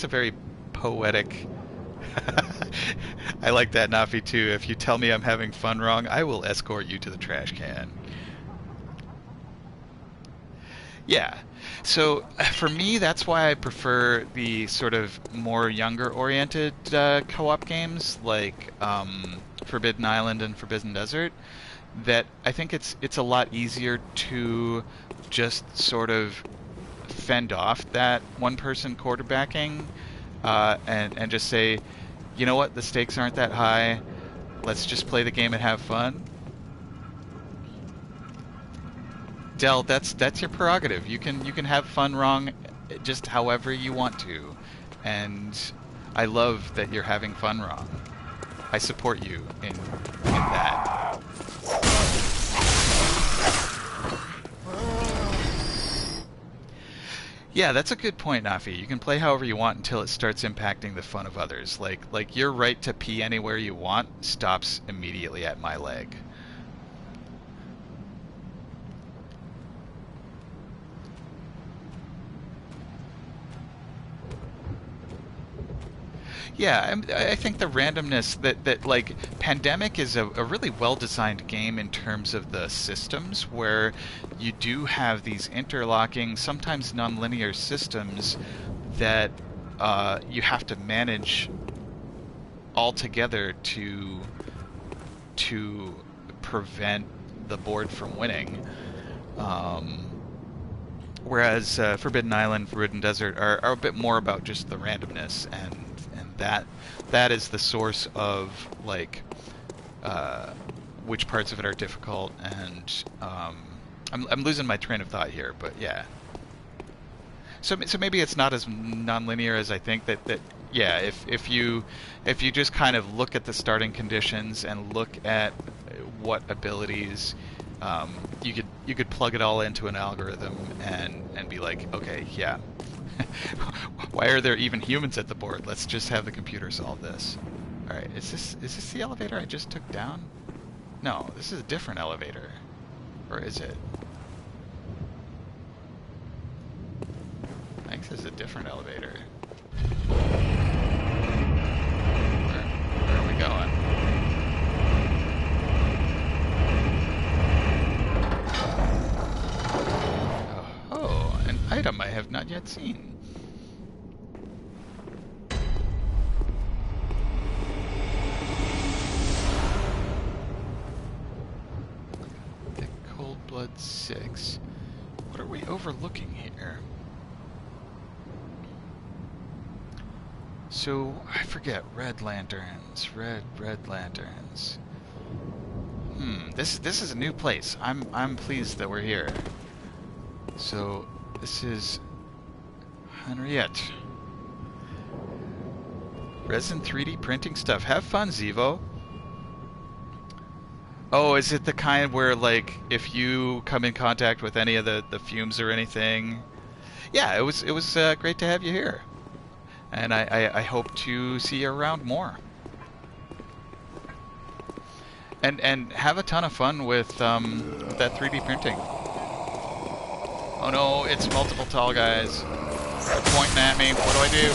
A: very poetic. I like that, Nafi, too. If you tell me I'm having fun wrong, I will escort you to the trash can. Yeah. So for me, that's why I prefer the sort of more younger-oriented co-op games like Forbidden Island and Forbidden Desert. That I think it's a lot easier to just sort of fend off that one-person quarterbacking and just say, you know what, the stakes aren't that high. Let's just play the game and have fun. Dell, that's your prerogative. You can have fun wrong just however you want to, and I love that you're having fun wrong. I support you in that. Yeah, that's a good point, Nafi. You can play however you want until it starts impacting the fun of others. Like your right to pee anywhere you want stops immediately at my leg. Yeah, I think the randomness that like Pandemic is a really well-designed game in terms of the systems, where you do have these interlocking, sometimes nonlinear systems that you have to manage all together to prevent the board from winning. Whereas Forbidden Island, Forbidden Desert are a bit more about just the randomness, and that is the source of like which parts of it are difficult, and I'm losing my train of thought here, but yeah. So maybe it's not as nonlinear as I think. That yeah, if you just kind of look at the starting conditions and look at what abilities you could plug it all into an algorithm and be like, okay, yeah. Why are there even humans at the board? Let's just have the computer solve this. All right, is this the elevator I just took down? No, this is a different elevator. Or is it? I think this is a different elevator. Where are we going? cutscene. The Cold Blood 6. What are we overlooking here? So, I forget. Red lanterns. Red lanterns. This is a new place. I'm pleased that we're here. So, this is Henriette. Resin 3D printing stuff. Have fun, Zevo. Oh, is it the kind where, like, if you come in contact with any of the fumes or anything? Yeah, it was great to have you here. And I hope to see you around more. And have a ton of fun with that 3D printing. Oh no, it's multiple tall guys. They're pointing at me. What do I do?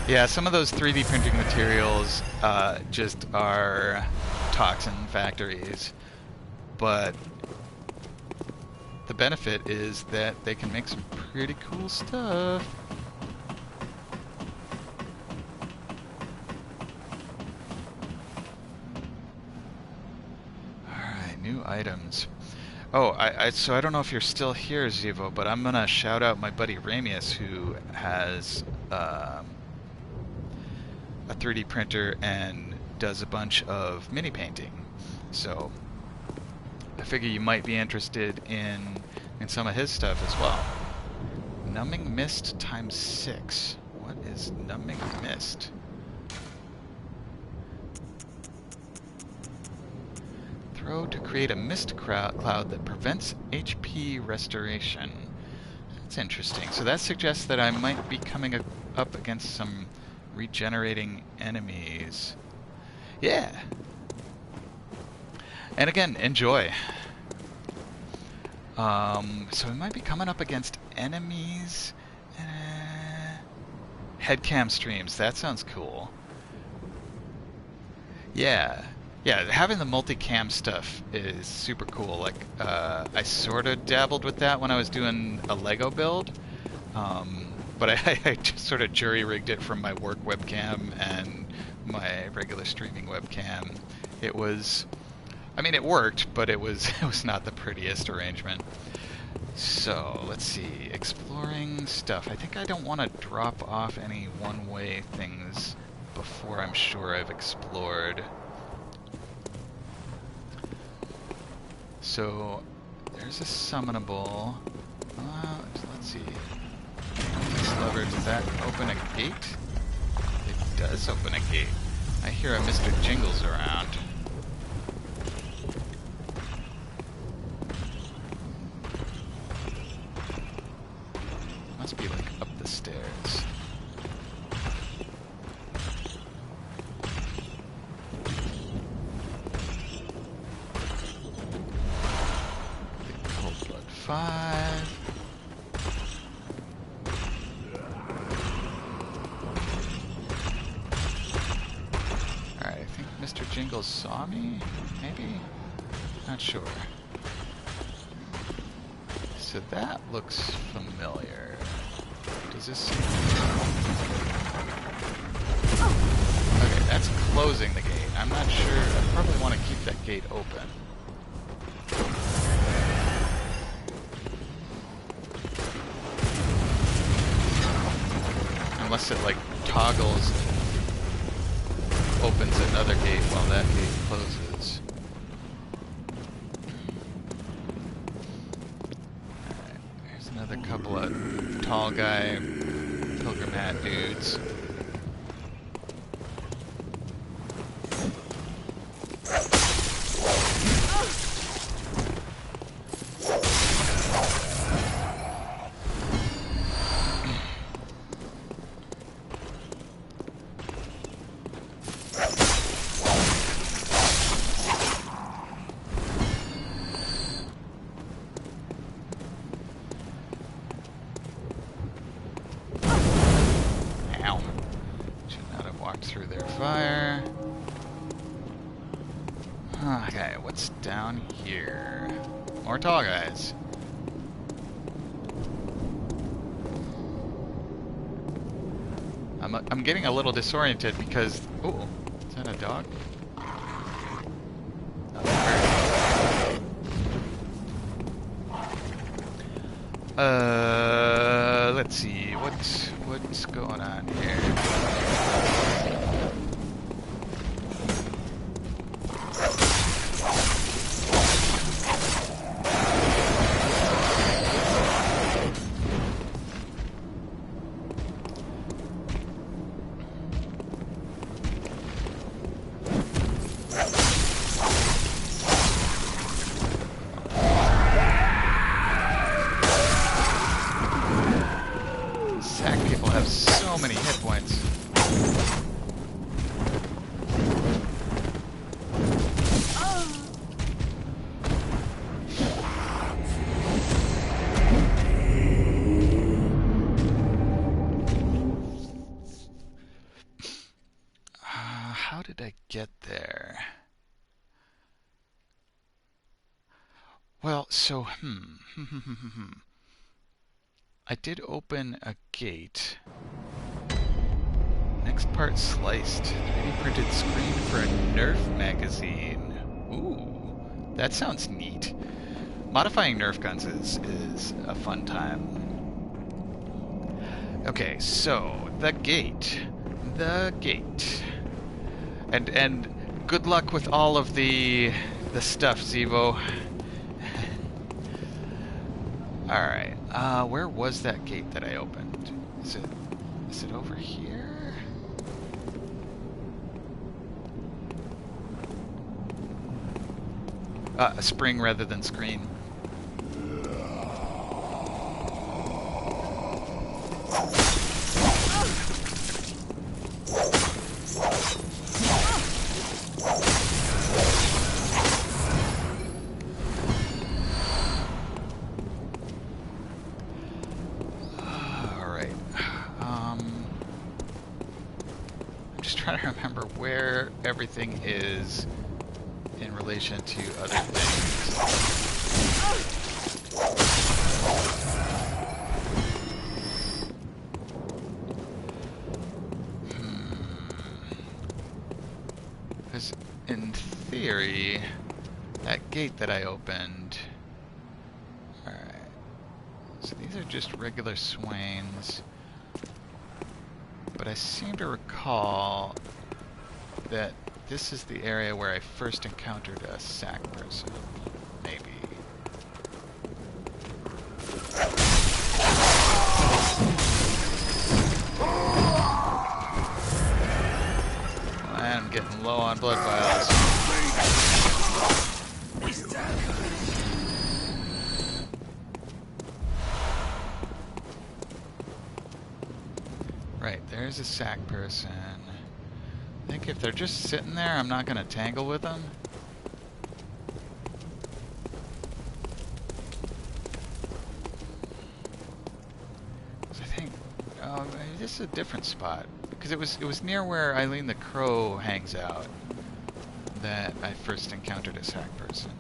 A: Yeah, some of those 3D printing materials just are toxin factories, but the benefit is that they can make some pretty cool stuff. Alright, new items. Oh, so I don't know if you're still here, Zevo, but I'm gonna shout out my buddy Ramius, who has a 3D printer and does a bunch of mini painting. So I figure you might be interested in some of his stuff as well. Numbing Mist times 6. What is Numbing Mist? Throw to create a mist cloud that prevents HP restoration. That's interesting. So that suggests that I might be coming up against some regenerating enemies. Yeah. And again, enjoy. So we might be coming up against enemies. Headcam streams. That sounds cool. Yeah. Yeah, having the multicam stuff is super cool. Like, I sort of dabbled with that when I was doing a Lego build. But I just sort of jury-rigged it from my work webcam and my regular streaming webcam. It was... I mean, it worked, but it was not the prettiest arrangement. So, let's see. Exploring stuff. I think I don't want to drop off any one-way things before I'm sure I've explored. So, there's a summonable. Let's see. This lever, does that open a gate? It does open a gate. I hear a Mr. Jingles around. Must be like up the stairs. Cold Blood 5. Alright, I think Mr. Jingles saw me? Maybe? Not sure. So that looks familiar. Does this... Okay, that's closing the gate. I'm not sure. I probably want to keep that gate open. Unless it, like, toggles and opens another gate while that gate closes. Alright, here's another couple of tall guy pilgrim hat dudes. through their fire. Okay, what's down here? More tall guys. I'm getting a little disoriented because... Oh, is that a dog? Let's see, what's going on here? How did I get there? Well, so, I did open a gate. Next part sliced. 3D printed screen for a Nerf magazine. Ooh, that sounds neat. Modifying Nerf guns is a fun time. Okay, so, the gate. The gate. And good luck with all of the stuff, Zevo. Alright, where was that gate that I opened? Is it over here? A spring rather than screen. Trying to remember where everything is in relation to other things. Because in theory, that gate that I opened... Alright. So these are just regular swains. But I seem to recall that this is the area where I first encountered a sack person. Maybe. I'm getting low on blood vials. Right, there's a sack person. I think if they're just sitting there, I'm not going to tangle with them. I think maybe this is a different spot because it was near where Eileen the Crow hangs out that I first encountered a sack person,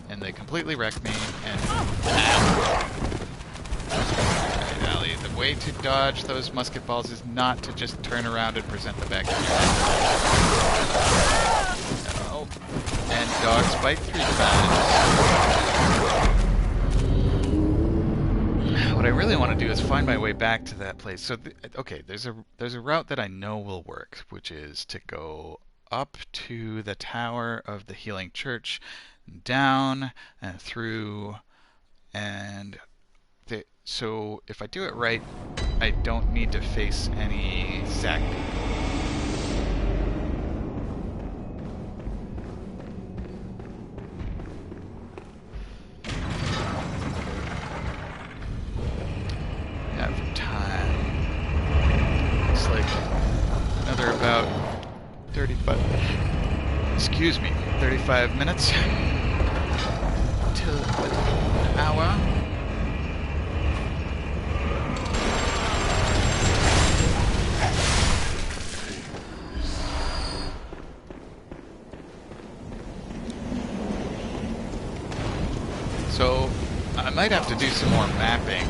A: and they completely wrecked me. And Alli, the way to dodge those musket balls is not to just turn around and present the back of your head. Oh. And dogs bite 3 times. What I really want to do is find my way back to that place. So, okay, there's a route that I know will work, which is to go up to the tower of the Healing Church, down and through, and so if I do it right, I don't need to face any sack people. Yeah, for time. It's like another about 35 minutes till an hour. might have to do some more mapping,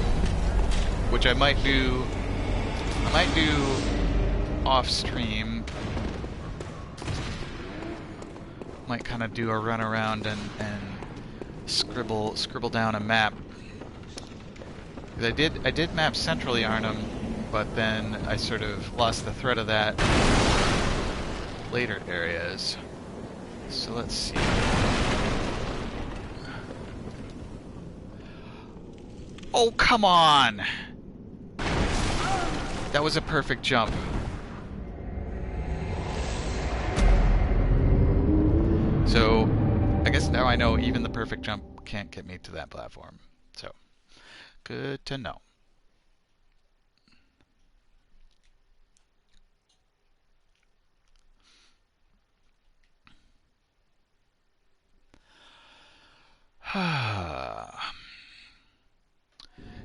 A: which I might do off stream. Might kind of do a run around and scribble down a map. I did map centrally Arnhem, but then I sort of lost the thread of that later areas. So let's see. Oh, come on! That was a perfect jump. So, I guess now I know even the perfect jump can't get me to that platform. So, good to know.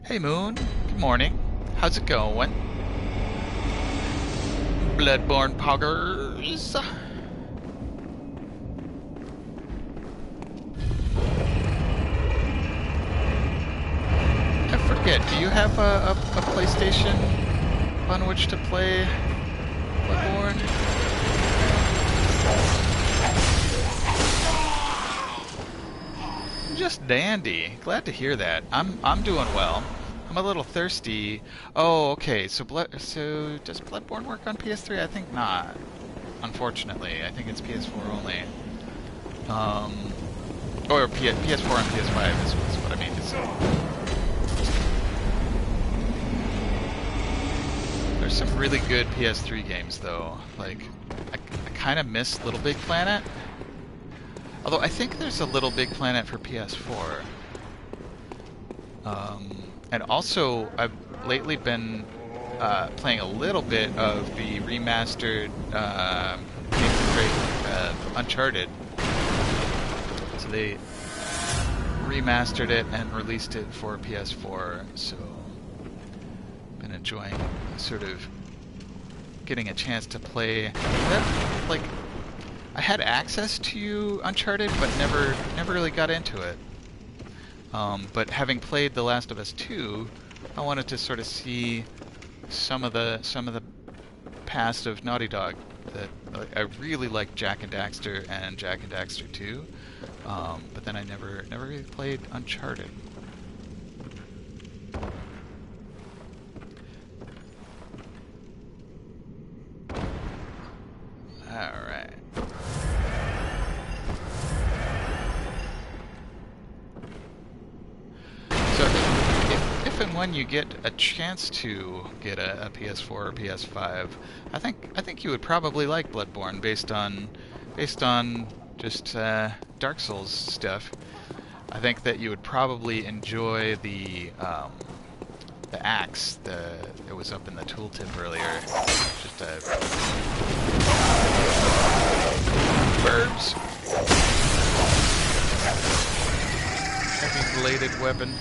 A: Hey Moon, good morning. How's it going? Bloodborne poggers. I forget, do you have a PlayStation on which to play Bloodborne? Just dandy. Glad to hear that. I'm doing well. I'm a little thirsty. Oh, okay. So does Bloodborne work on PS3? I think not. Unfortunately, I think it's PS4 only. Or PS4 and PS5 is what I mean to say. There's some really good PS3 games though. Like I kind of miss Little Big Planet. Although I think there's a Little Big Planet for PS4. And also, I've lately been playing a little bit of the remastered Uncharted. So they remastered it and released it for PS4. So I've been enjoying sort of getting a chance to play that, like. I had access to Uncharted, but never really got into it. But having played The Last of Us 2, I wanted to sort of see some of the past of Naughty Dog. That I really liked Jak and Daxter and Jak and Daxter 2, but then I never really played Uncharted. All right. If and when you get a chance to get a PS4 or PS5, I think you would probably like Bloodborne based on just Dark Souls stuff. I think that you would probably enjoy the axe that was up in the tooltip earlier. Just a birds. Heavy bladed weapon.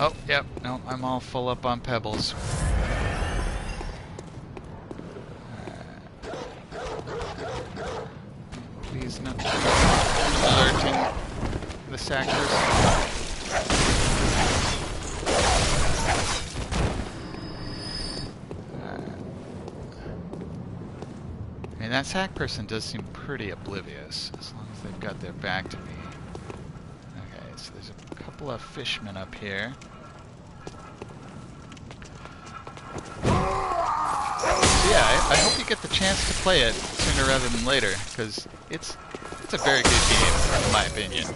A: Oh, yep, no, I'm all full up on pebbles. Please not alerting the sackers. I mean, that sack person does seem pretty oblivious, as long as they've got their back to me. Okay, so there's a couple of fishmen up here. So yeah, I hope you get the chance to play it sooner rather than later, because it's a very good game, in my opinion.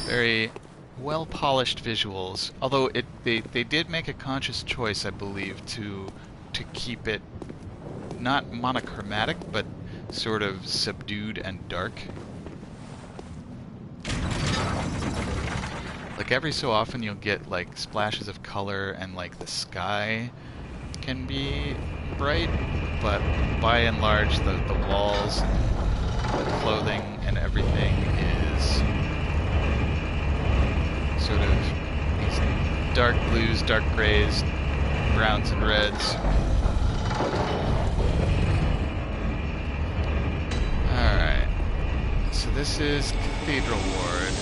A: Very well-polished visuals, although they did make a conscious choice, I believe, to keep it not monochromatic, but sort of subdued and dark. Like every so often you'll get like splashes of color and like the sky can be bright, but by and large the walls and the clothing and everything is sort of these dark blues, dark grays, browns and reds. Alright, so this is Cathedral Ward.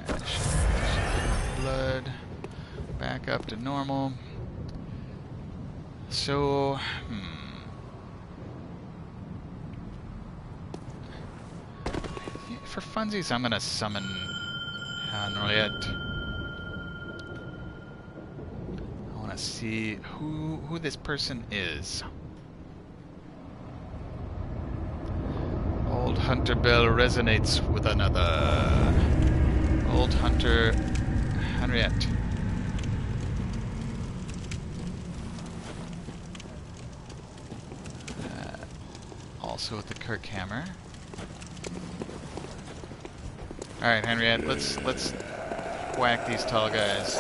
A: Alright, should blood back up to normal. So, for funsies, I'm gonna summon Henriette. I wanna see who this person is. Old Hunter Bell resonates with another. Old Hunter Henriette. Also with the Kirk hammer. All right, Henriette, let's whack these tall guys.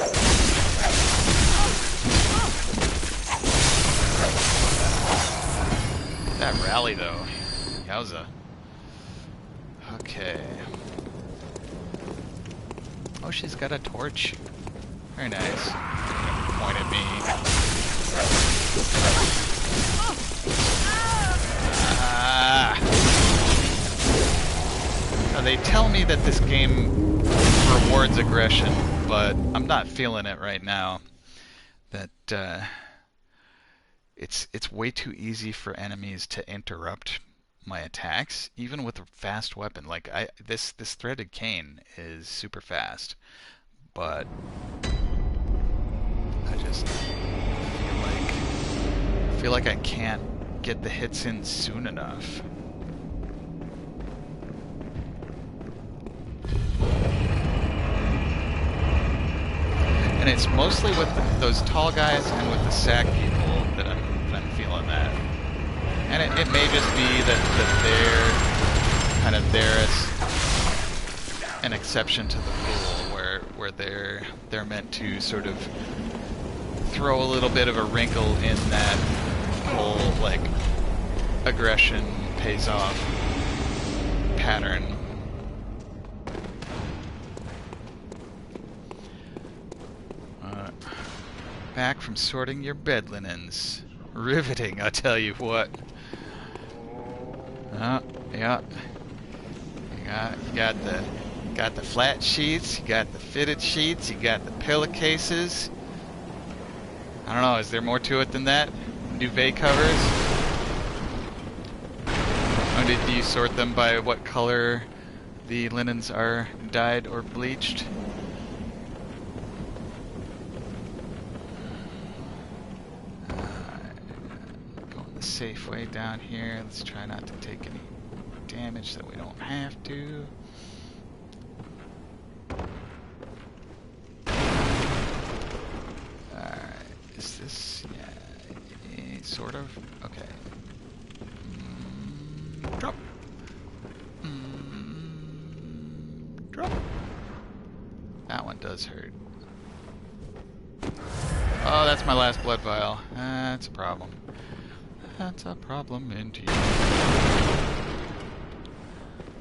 A: That rally though, yowza. Okay. Oh, she's got a torch. Very nice. Point at me. Now, they tell me that this game rewards aggression, but I'm not feeling it right now. That it's way too easy for enemies to interrupt my attacks, even with a fast weapon. Like this threaded cane is super fast, but I just feel like I can't get the hits in soon enough. And it's mostly with those tall guys and with the sack people that I'm feeling that. And it may just be that they're kind of there as an exception to the rule, where they're meant to sort of throw a little bit of a wrinkle in that whole like aggression pays off pattern. Back from sorting your bed linens. Riveting, I tell you what. Yeah. You got the flat sheets, you got the fitted sheets, you got the pillowcases. I don't know, is there more to it than that? Duvet covers? Or do you sort them by what color the linens are dyed or bleached? Safe way down here. Let's try not to take any damage that we don't have to. Alright, is this... yeah, sort of? Okay. Drop! Drop! That one does hurt. Oh, that's my last blood vial. That's a problem. That's a problem indeed. I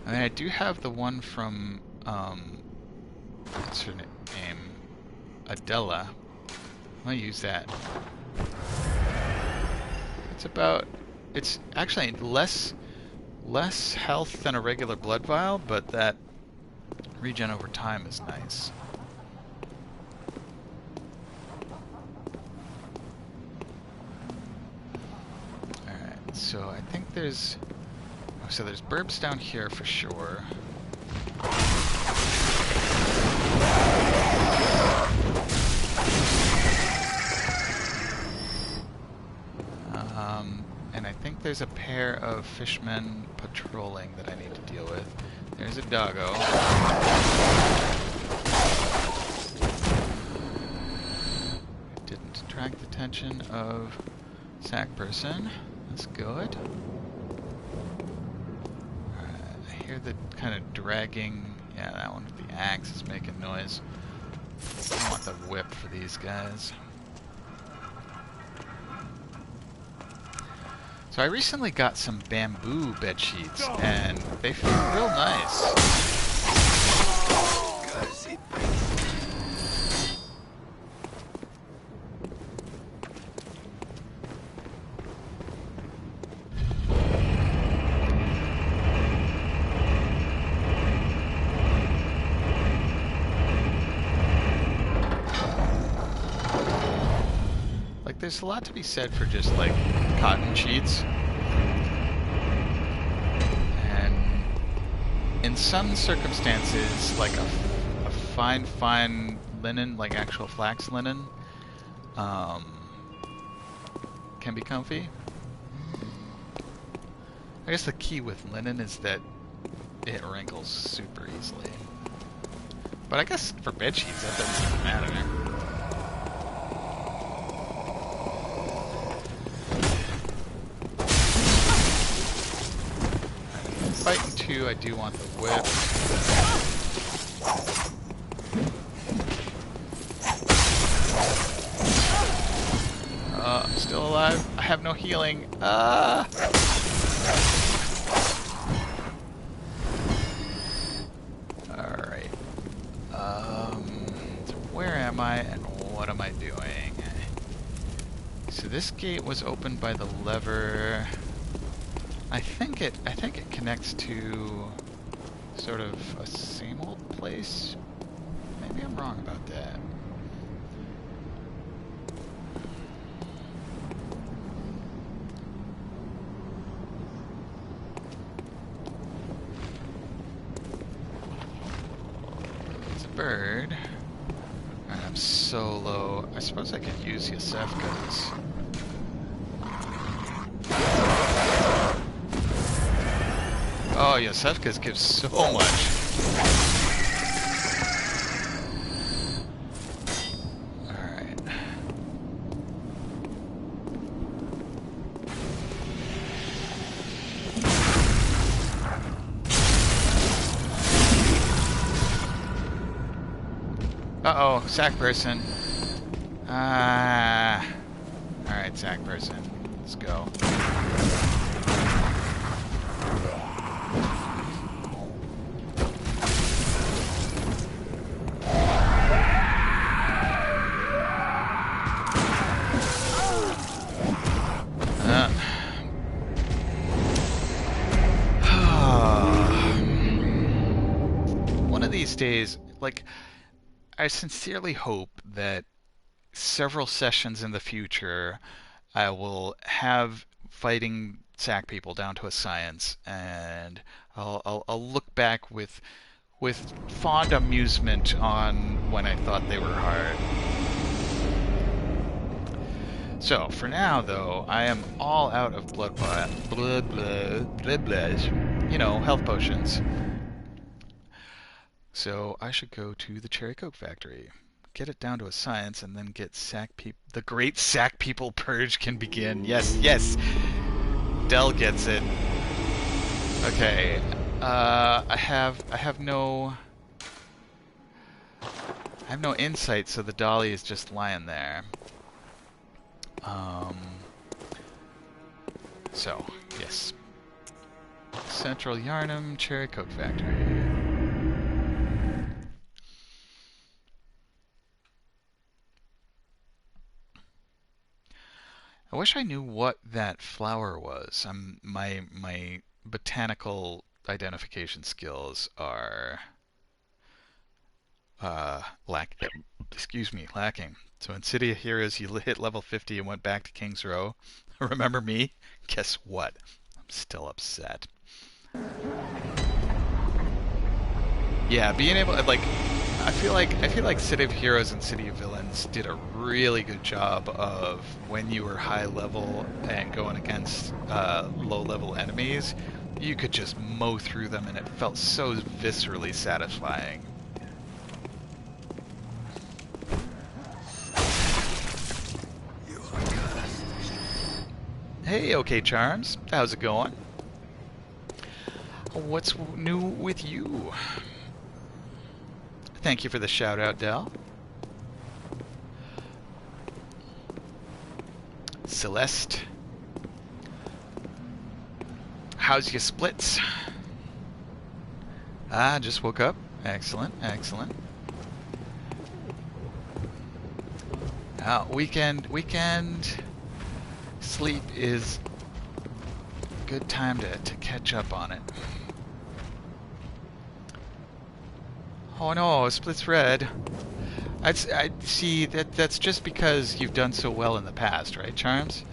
A: mean, I do have the one from, what's her name? Adela. I'll use that. It's actually less health than a regular blood vial, but that regen over time is nice. So I think there's... oh, so there's burbs down here for sure. And I think there's a pair of fishmen patrolling that I need to deal with. There's a doggo. Didn't attract the attention of sack person. That's good. Alright, I hear the kind of dragging. Yeah, that one with the axe is making noise. I want the whip for these guys. So I recently got some bamboo bed sheets, and they feel real nice. there's a lot to be said for just like cotton sheets. And in some circumstances, like a fine linen, like actual flax linen, can be comfy. I guess the key with linen is that it wrinkles super easily. But I guess for bed sheets that doesn't even matter. Fighting 2, I do want the whip. I'm still alive. I have no healing. Alright. So where am I and what am I doing? So this gate was opened by the lever. I think it connects to sort of a same old place. Maybe I'm wrong about that. It's a bird. And I'm so low. I suppose I could use Yosefka's. Oh, Yosefka's gives so much. Alright. Uh-oh, sack person. Alright, sack person. Let's go. These days, like, I sincerely hope that several sessions in the future I will have fighting sack people down to a science, and I'll look back with fond amusement on when I thought they were hard. So for now, though, I am all out of blood, you know, health potions. So I should go to the Cherry Coke Factory, get it down to a science, and then get sack people. The great sack people purge can begin. Yes, yes. Dell gets it. Okay. I have no insight, so the dolly is just lying there. So yes. Central Yarnum Cherry Coke Factory. I wish I knew what that flower was. My botanical identification skills are lacking. So in City of Heroes, you hit level 50 and went back to King's Row. Remember me? Guess what? I'm still upset. Yeah, being able to, like, I feel like City of Heroes and City of Villains did a really good job of when you were high level and going against low level enemies, you could just mow through them and it felt so viscerally satisfying. Hey, OK Charms, how's it going? What's new with you? Thank you for the shout out, Dell. Celeste. How's your splits? Ah, just woke up. Excellent, excellent. Weekend sleep is a good time to catch up on it. Oh no, split's red. I see that's just because you've done so well in the past, right, Charms?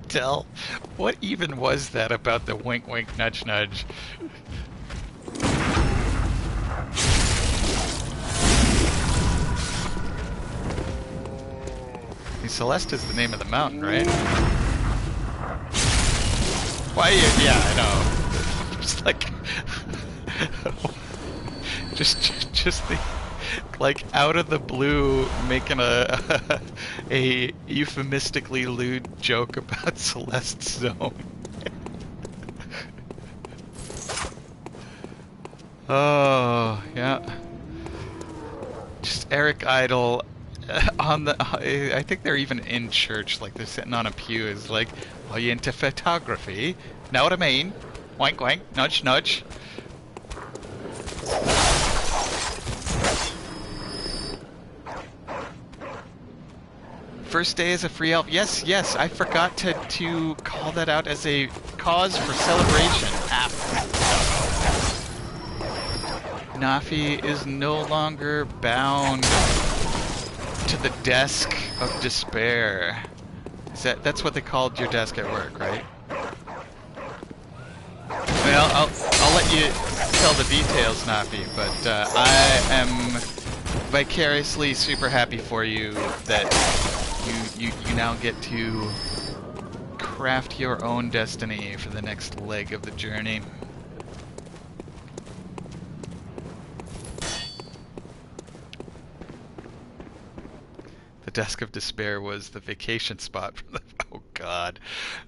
A: Tell, what even was that about the wink wink nudge nudge? Celeste is the name of the mountain, right? Why? Yeah, I know. Just like, just the, like out of the blue, making a euphemistically lewd joke about Celeste's Zone. Oh yeah, just Eric Idle on the. I think they're even in church, like they're sitting on a pew. Is like, are you into photography? Know what I mean? Wink, wink, nudge, nudge. First day as a free elf. Yes, yes. I forgot to call that out as a cause for celebration. Nafi is no longer bound to the desk of despair. That's what they called your desk at work, right? I mean, I'll let you tell the details, Nafi, but I am vicariously super happy for you that you now get to craft your own destiny for the next leg of the journey. The desk of despair was the vacation spot from the... Oh god.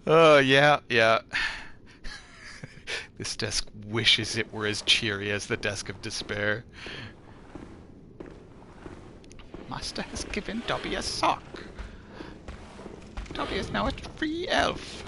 A: Oh yeah, yeah. This desk wishes it were as cheery as the desk of despair. Master has given Dobby a sock. Dobby is now a free elf.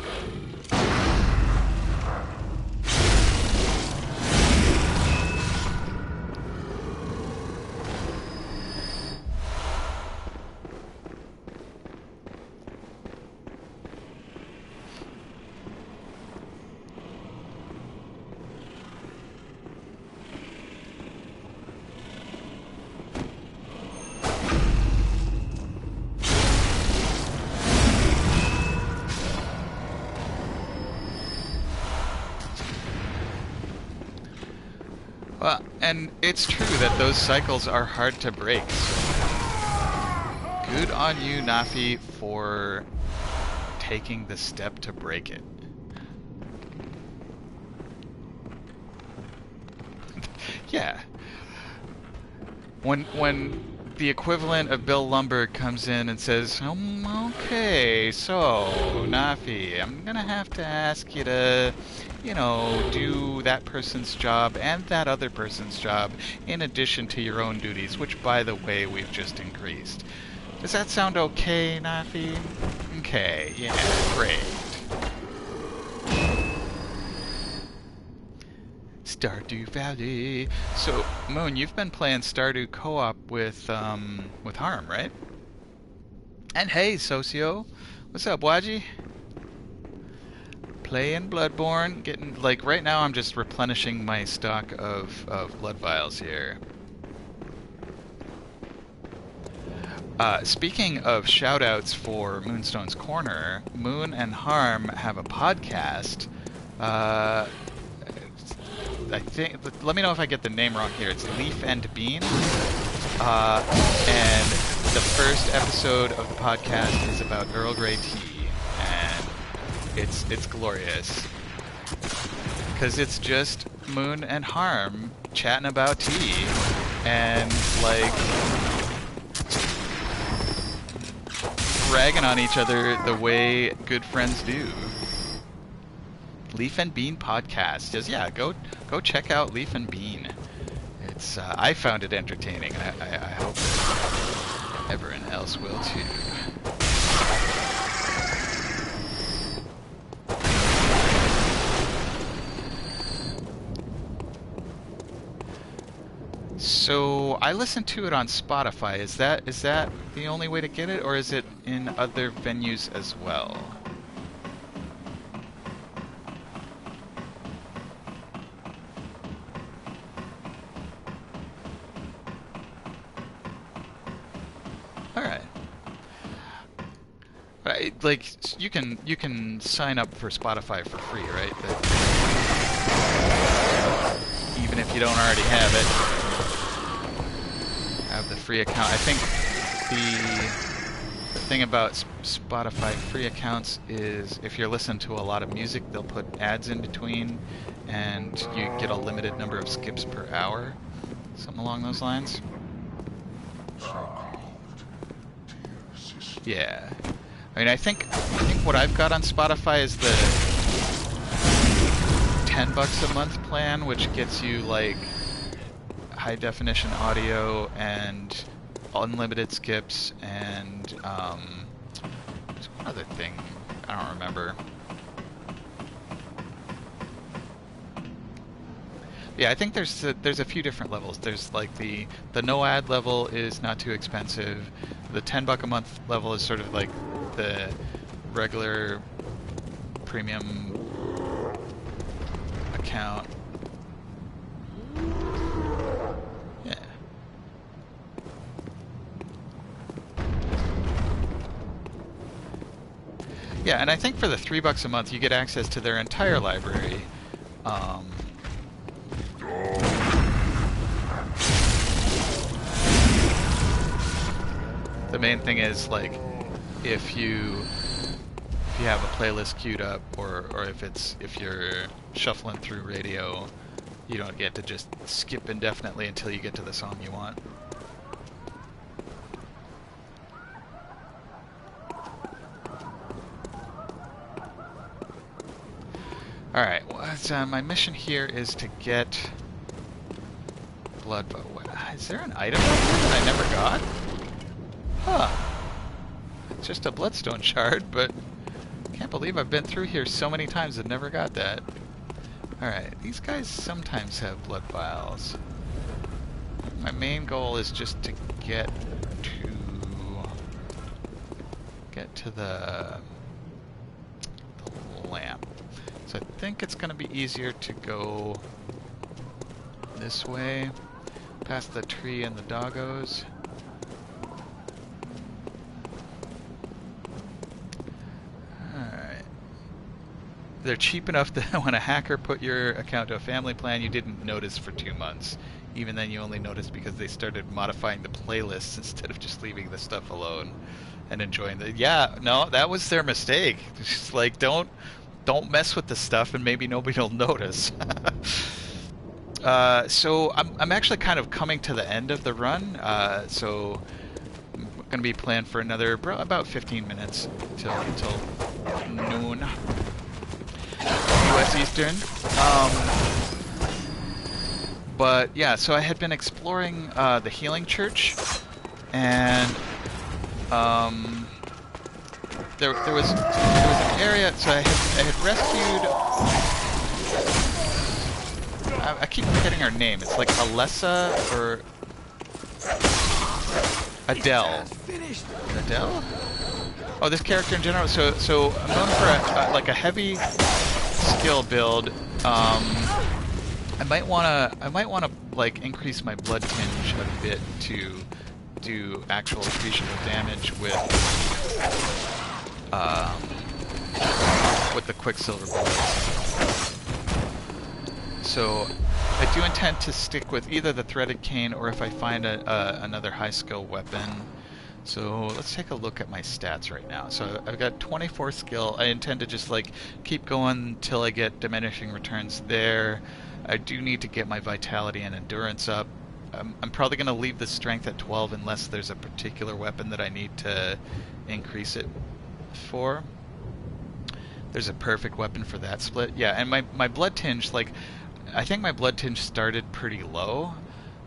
A: Well, and it's true that those cycles are hard to break. So good on you, Nafi, for taking the step to break it. Yeah. When the equivalent of Bill Lumbergh comes in and says, okay, so, Nafi, I'm gonna have to ask you to, you know, do that person's job and that other person's job in addition to your own duties, which, by the way, we've just increased. Does that sound okay, Nafi? Okay, yeah, great. Stardew Valley. So, Moon, you've been playing Stardew co-op with Harm, right? And hey, Socio. What's up, Waji? Playing Bloodborne. Getting, like, right now I'm just replenishing my stock of blood vials here. Speaking of shoutouts for Moonstone's Corner, Moon and Harm have a podcast. I think, let me know if I get the name wrong here. It's Leaf and Bean. And the first episode of the podcast is about Earl Grey tea. And it's glorious. Because it's just Moon and Harm chatting about tea. And, like, ragging on each other the way good friends do. Leaf and Bean podcast. Just, yeah, go check out Leaf and Bean. It's I found it entertaining, and I hope that everyone else will too. So I listened to it on Spotify. Is that the only way to get it, or is it in other venues as well? All right. Like you can sign up for Spotify for free, right? Even if you don't already have it, have the free account. I think the thing about Spotify free accounts is if you're listening to a lot of music, they'll put ads in between, and you get a limited number of skips per hour, something along those lines. Yeah. I mean, I think what I've got on Spotify is the $10 a month plan, which gets you like high definition audio and unlimited skips, and there's one other thing I don't remember. Yeah, I think there's a few different levels. There's like the no ad level is not too expensive. The $10 a month level is sort of like the regular premium account. Yeah. Yeah, and I think for the $3 a month you get access to their entire library. The main thing is like if you have a playlist queued up, or if you're shuffling through radio, you don't get to just skip indefinitely until you get to the song you want. Alright, well, my mission here is to get blood. Is there an item out here that I never got? Huh. It's just a bloodstone shard, but I can't believe I've been through here so many times and never got that. Alright, these guys sometimes have blood vials. My main goal is just to get to the lamp. So I think it's going to be easier to go this way, past the tree and the doggos. They're cheap enough that when a hacker put your account to a family plan, you didn't notice for 2 months. Even then, you only noticed because they started modifying the playlists instead of just leaving the stuff alone and enjoying the. Yeah, no, that was their mistake. It's just like don't mess with the stuff, and maybe nobody will notice. So I'm actually kind of coming to the end of the run. So I'm going to be planned for another about 15 minutes till noon. US Eastern. But yeah, so I had been exploring the Healing Church, and there was an area. So I had rescued. I keep forgetting her name. It's like Alessa or Adele. Adele? Oh, this character in general. So I'm going for like a heavy skill build. I might wanna like increase my blood tinge a bit to do actual appreciable damage with the Quicksilver bullets. So I do intend to stick with either the threaded cane, or if I find another high skill weapon. So let's take a look at my stats right now. So I've got 24 skill. I intend to just like keep going until I get diminishing returns there. I do need to get my vitality and endurance up. I'm probably going to leave the strength at 12 unless there's a particular weapon that I need to increase it for. There's a perfect weapon for that split. Yeah, and my blood tinge, like, I think my blood tinge started pretty low.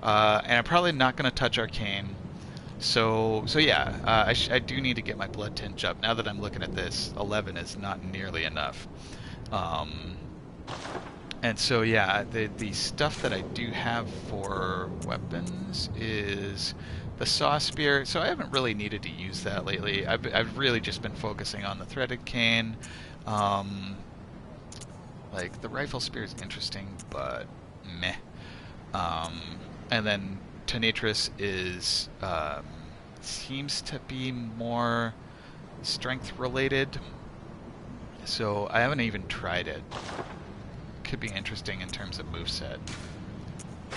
A: And I'm probably not going to touch arcane. So yeah, I do need to get my blood tinge up. Now that I'm looking at this, 11 is not nearly enough. And so yeah, the stuff that I do have for weapons is the saw spear. So I haven't really needed to use that lately. I've really just been focusing on the threaded cane. Um, like the rifle spear is interesting, but meh. And then Tenetris is seems to be more strength related. So I haven't even tried it. Could be interesting in terms of moveset.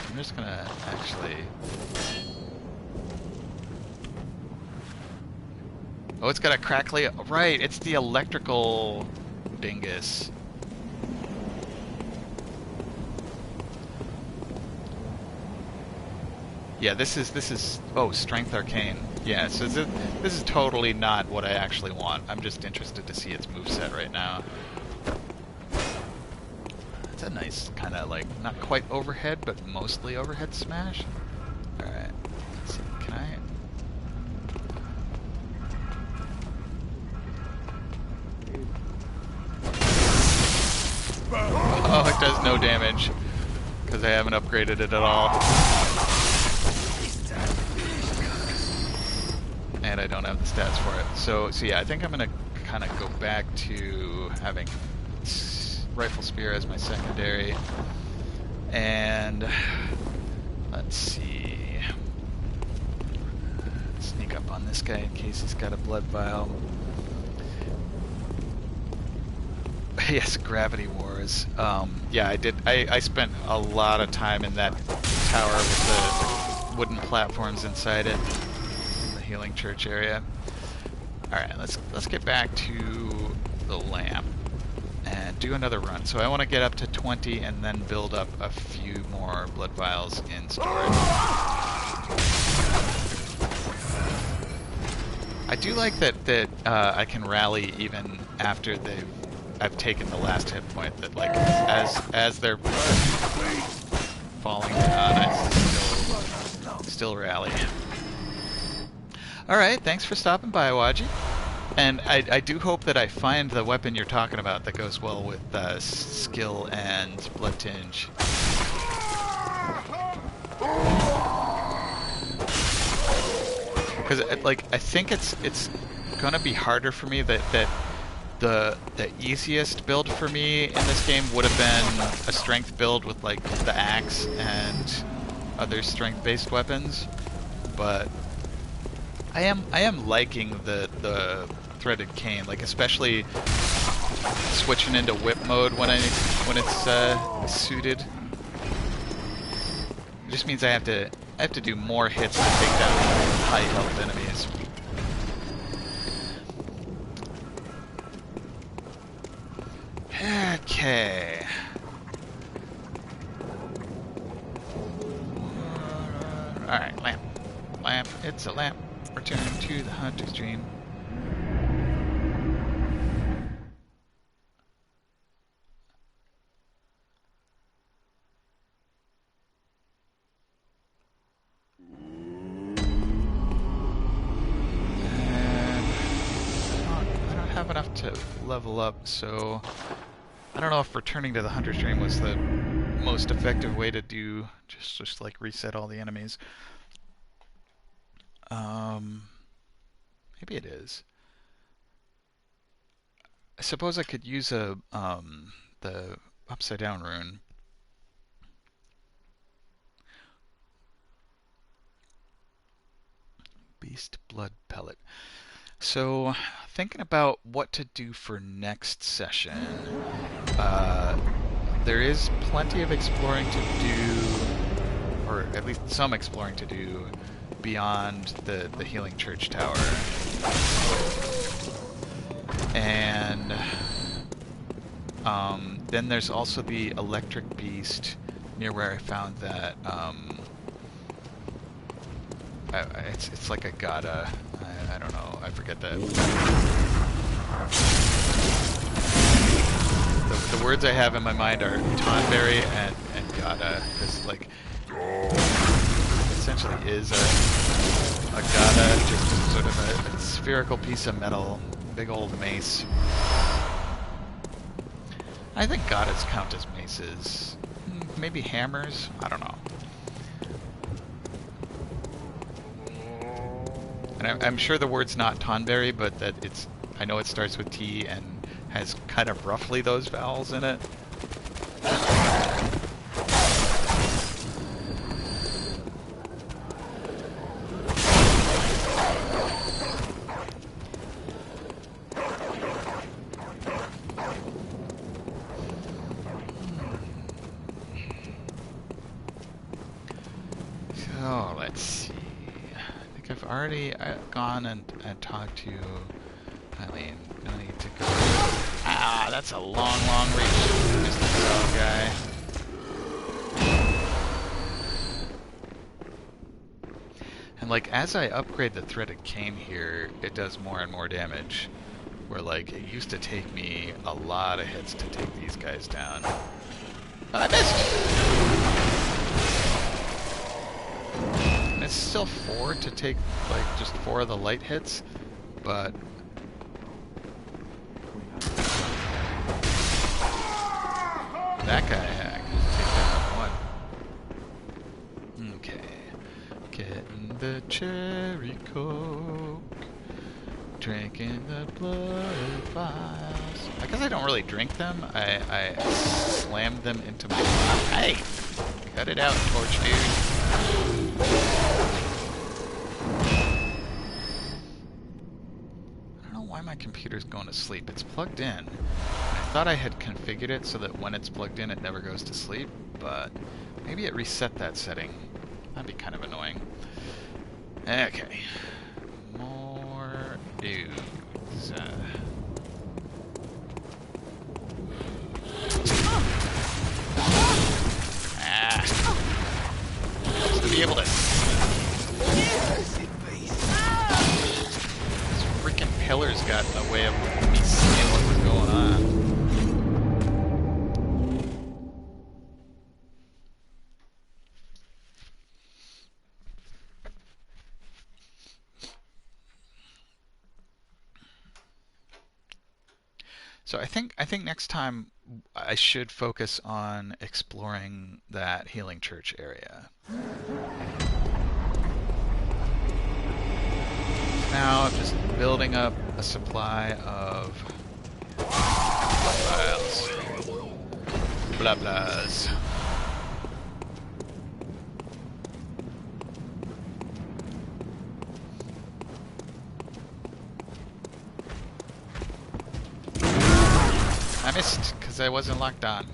A: I'm just gonna actually... Oh, it's got a crackly... Right, it's the electrical dingus. Yeah, this is... Oh, Strength Arcane. Yeah, so this is totally not what I actually want. I'm just interested to see its moveset right now. It's a nice kind of like, not quite overhead, but mostly overhead smash. Alright, let's see, can I... Oh, it does no damage, because I haven't upgraded it at all. And I don't have the stats for it. So yeah, I think I'm going to kind of go back to having Rifle Spear as my secondary. And let's see. Sneak up on this guy in case he's got a blood vial. Yes, Gravity Wars. Yeah, I did. I spent a lot of time in that tower with the wooden platforms inside it, in the Healing Church area. All right, let's get back to the lamp and do another run. So I want to get up to 20 and then build up a few more blood vials in storage. I do like that I can rally even after I've taken the last hit point. That like as they're falling down, I still rally. All right, thanks for stopping by, Waji. And I do hope that I find the weapon you're talking about that goes well with skill and blood tinge. Because like I think it's gonna be harder for me. That the easiest build for me in this game would have been a strength build with like the axe and other strength-based weapons, but I am liking the threaded cane, like especially switching into whip mode when it's suited. It just means I have to do more hits to take down high health enemies. Okay. Alright, lamp. Lamp, it's a lamp. Return to the hunter's dream. I don't have enough to level up, so I don't know if returning to the hunter's dream was the most effective way to do just like reset all the enemies. Maybe it is. I suppose I could use the upside down rune. Beast blood pellet. So, thinking about what to do for next session. There is plenty of exploring to do, or at least some exploring to do, beyond the Healing Church Tower. And then there's also the Electric Beast near where I found that. It's like a gada. I don't know. I forget that. The words I have in my mind are Tonberry and gada, because like essentially is a gada, just sort of a spherical piece of metal, big old mace. I think goddess count as maces. Maybe hammers? I don't know. And I'm sure the word's not Tonberry, but that it's... I know it starts with T and has kind of roughly those vowels in it. So, let's see. I think I've already gone and talked to Eileen. I need to go. Ah, that's a long, long reach. Just this dog guy. And like, as I upgrade the threaded cane here, it does more and more damage. Where like, it used to take me a lot of hits to take these guys down. Oh, I missed! And it's still 4 to take, like, just 4 of the light hits, but... that guy, I can just take down with 1. Okay. Getting the cherry coke. Drinking the blood vials. I guess I don't really drink them. I slam them into my... Hey! Cut it out, torch dude. I don't know why my computer's going to sleep. It's plugged in. I thought I had configured it so that when it's plugged in it never goes to sleep, but maybe it reset that setting. That'd be kind of annoying. Okay. More dudes. To be able to see. This freaking pillars got in the way of me seeing what was going on. So I think next time I should focus on exploring that healing church area. Now I'm just building up a supply of vials. Blah blahs. I missed because I wasn't locked on.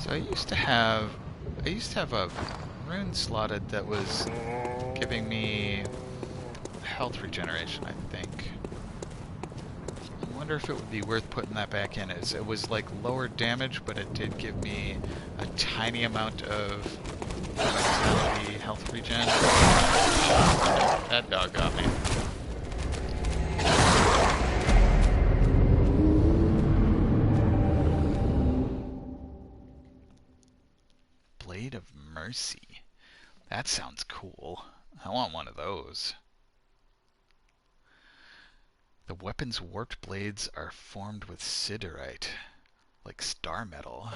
A: So I used to have a rune slotted that was giving me health regeneration, I think. I wonder if it would be worth putting that back in. It was like lower damage, but it did give me a tiny amount of vitality health regen. That dog got me. Blade of Mercy. That sounds cool. I want one of those. The weapon's warped blades are formed with siderite, like star metal.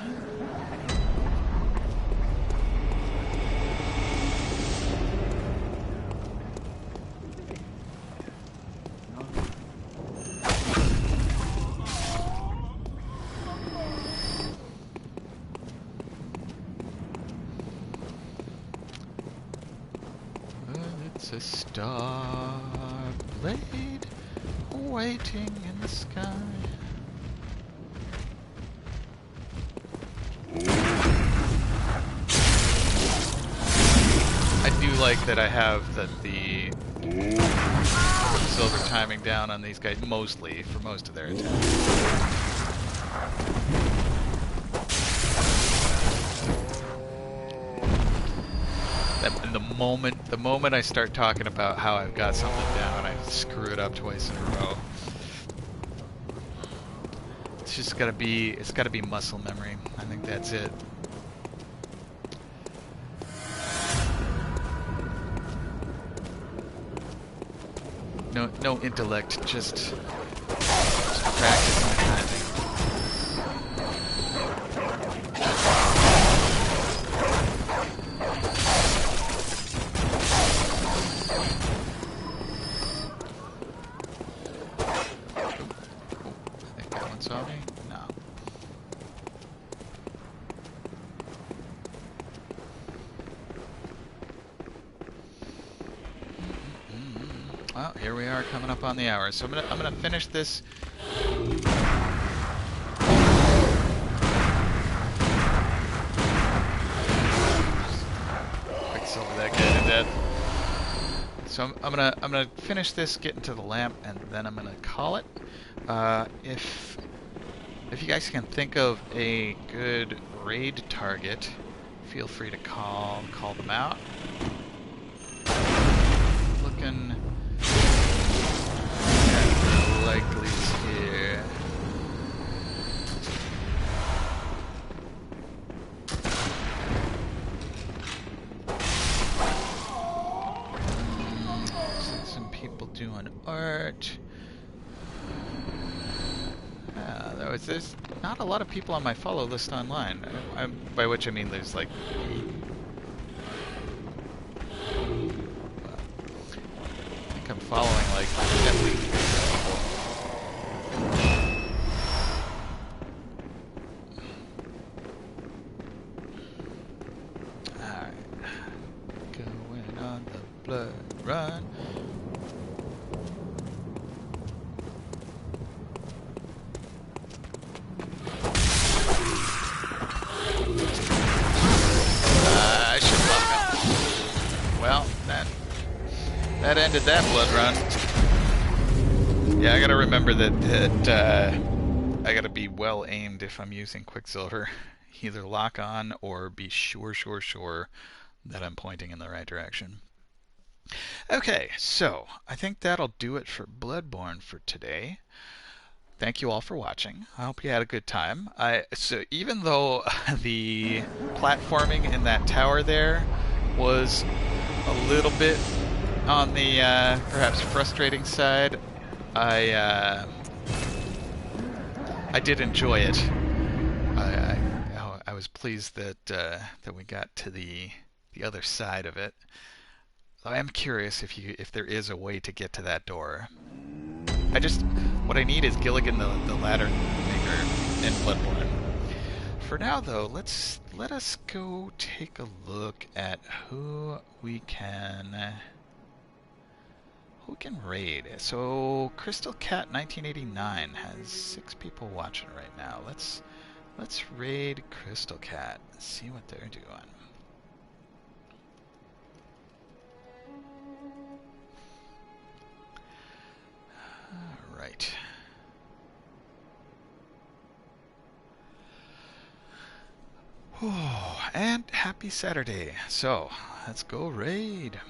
A: It's a star blade waiting in the sky. I do like that I have the silver timing down on these guys mostly for most of their attacks. And the the moment I start talking about how I've got something down, I screw it up twice in a row. It's gotta be muscle memory. I think that's it. No intellect, just practice and timing. I think that one saw me? No. Well, here we are coming up on the hour. So I'm gonna finish this. Quicksilver that guy to death. So I'm gonna finish this, get into the lamp, and then I'm gonna call it. If you guys can think of a good raid target, feel free to call them out. Looking at the likelies here. See some people doing art. There's not a lot of people on my follow list online. By which I mean there's like... I think I'm following like at least 3 people. Alright. Going on the blood run. Well, that ended that blood run. Yeah, I gotta remember that I gotta be well aimed if I'm using Quicksilver. Either lock on or be sure that I'm pointing in the right direction. Okay, so I think that'll do it for Bloodborne for today. Thank you all for watching. I hope you had a good time. So even though the platforming in that tower there was a little bit on the perhaps frustrating side, I did enjoy it. I was pleased that we got to the other side of it. I am curious if there is a way to get to that door. What I need is Gilligan the ladder maker in Bloodborne. For now, though, let us go take a look at who we can raid. So Crystal Cat 1989 has 6 people watching right now. Let's raid Crystal Cat. See what they're doing. All right. Oh, and happy Saturday. So, let's go raid.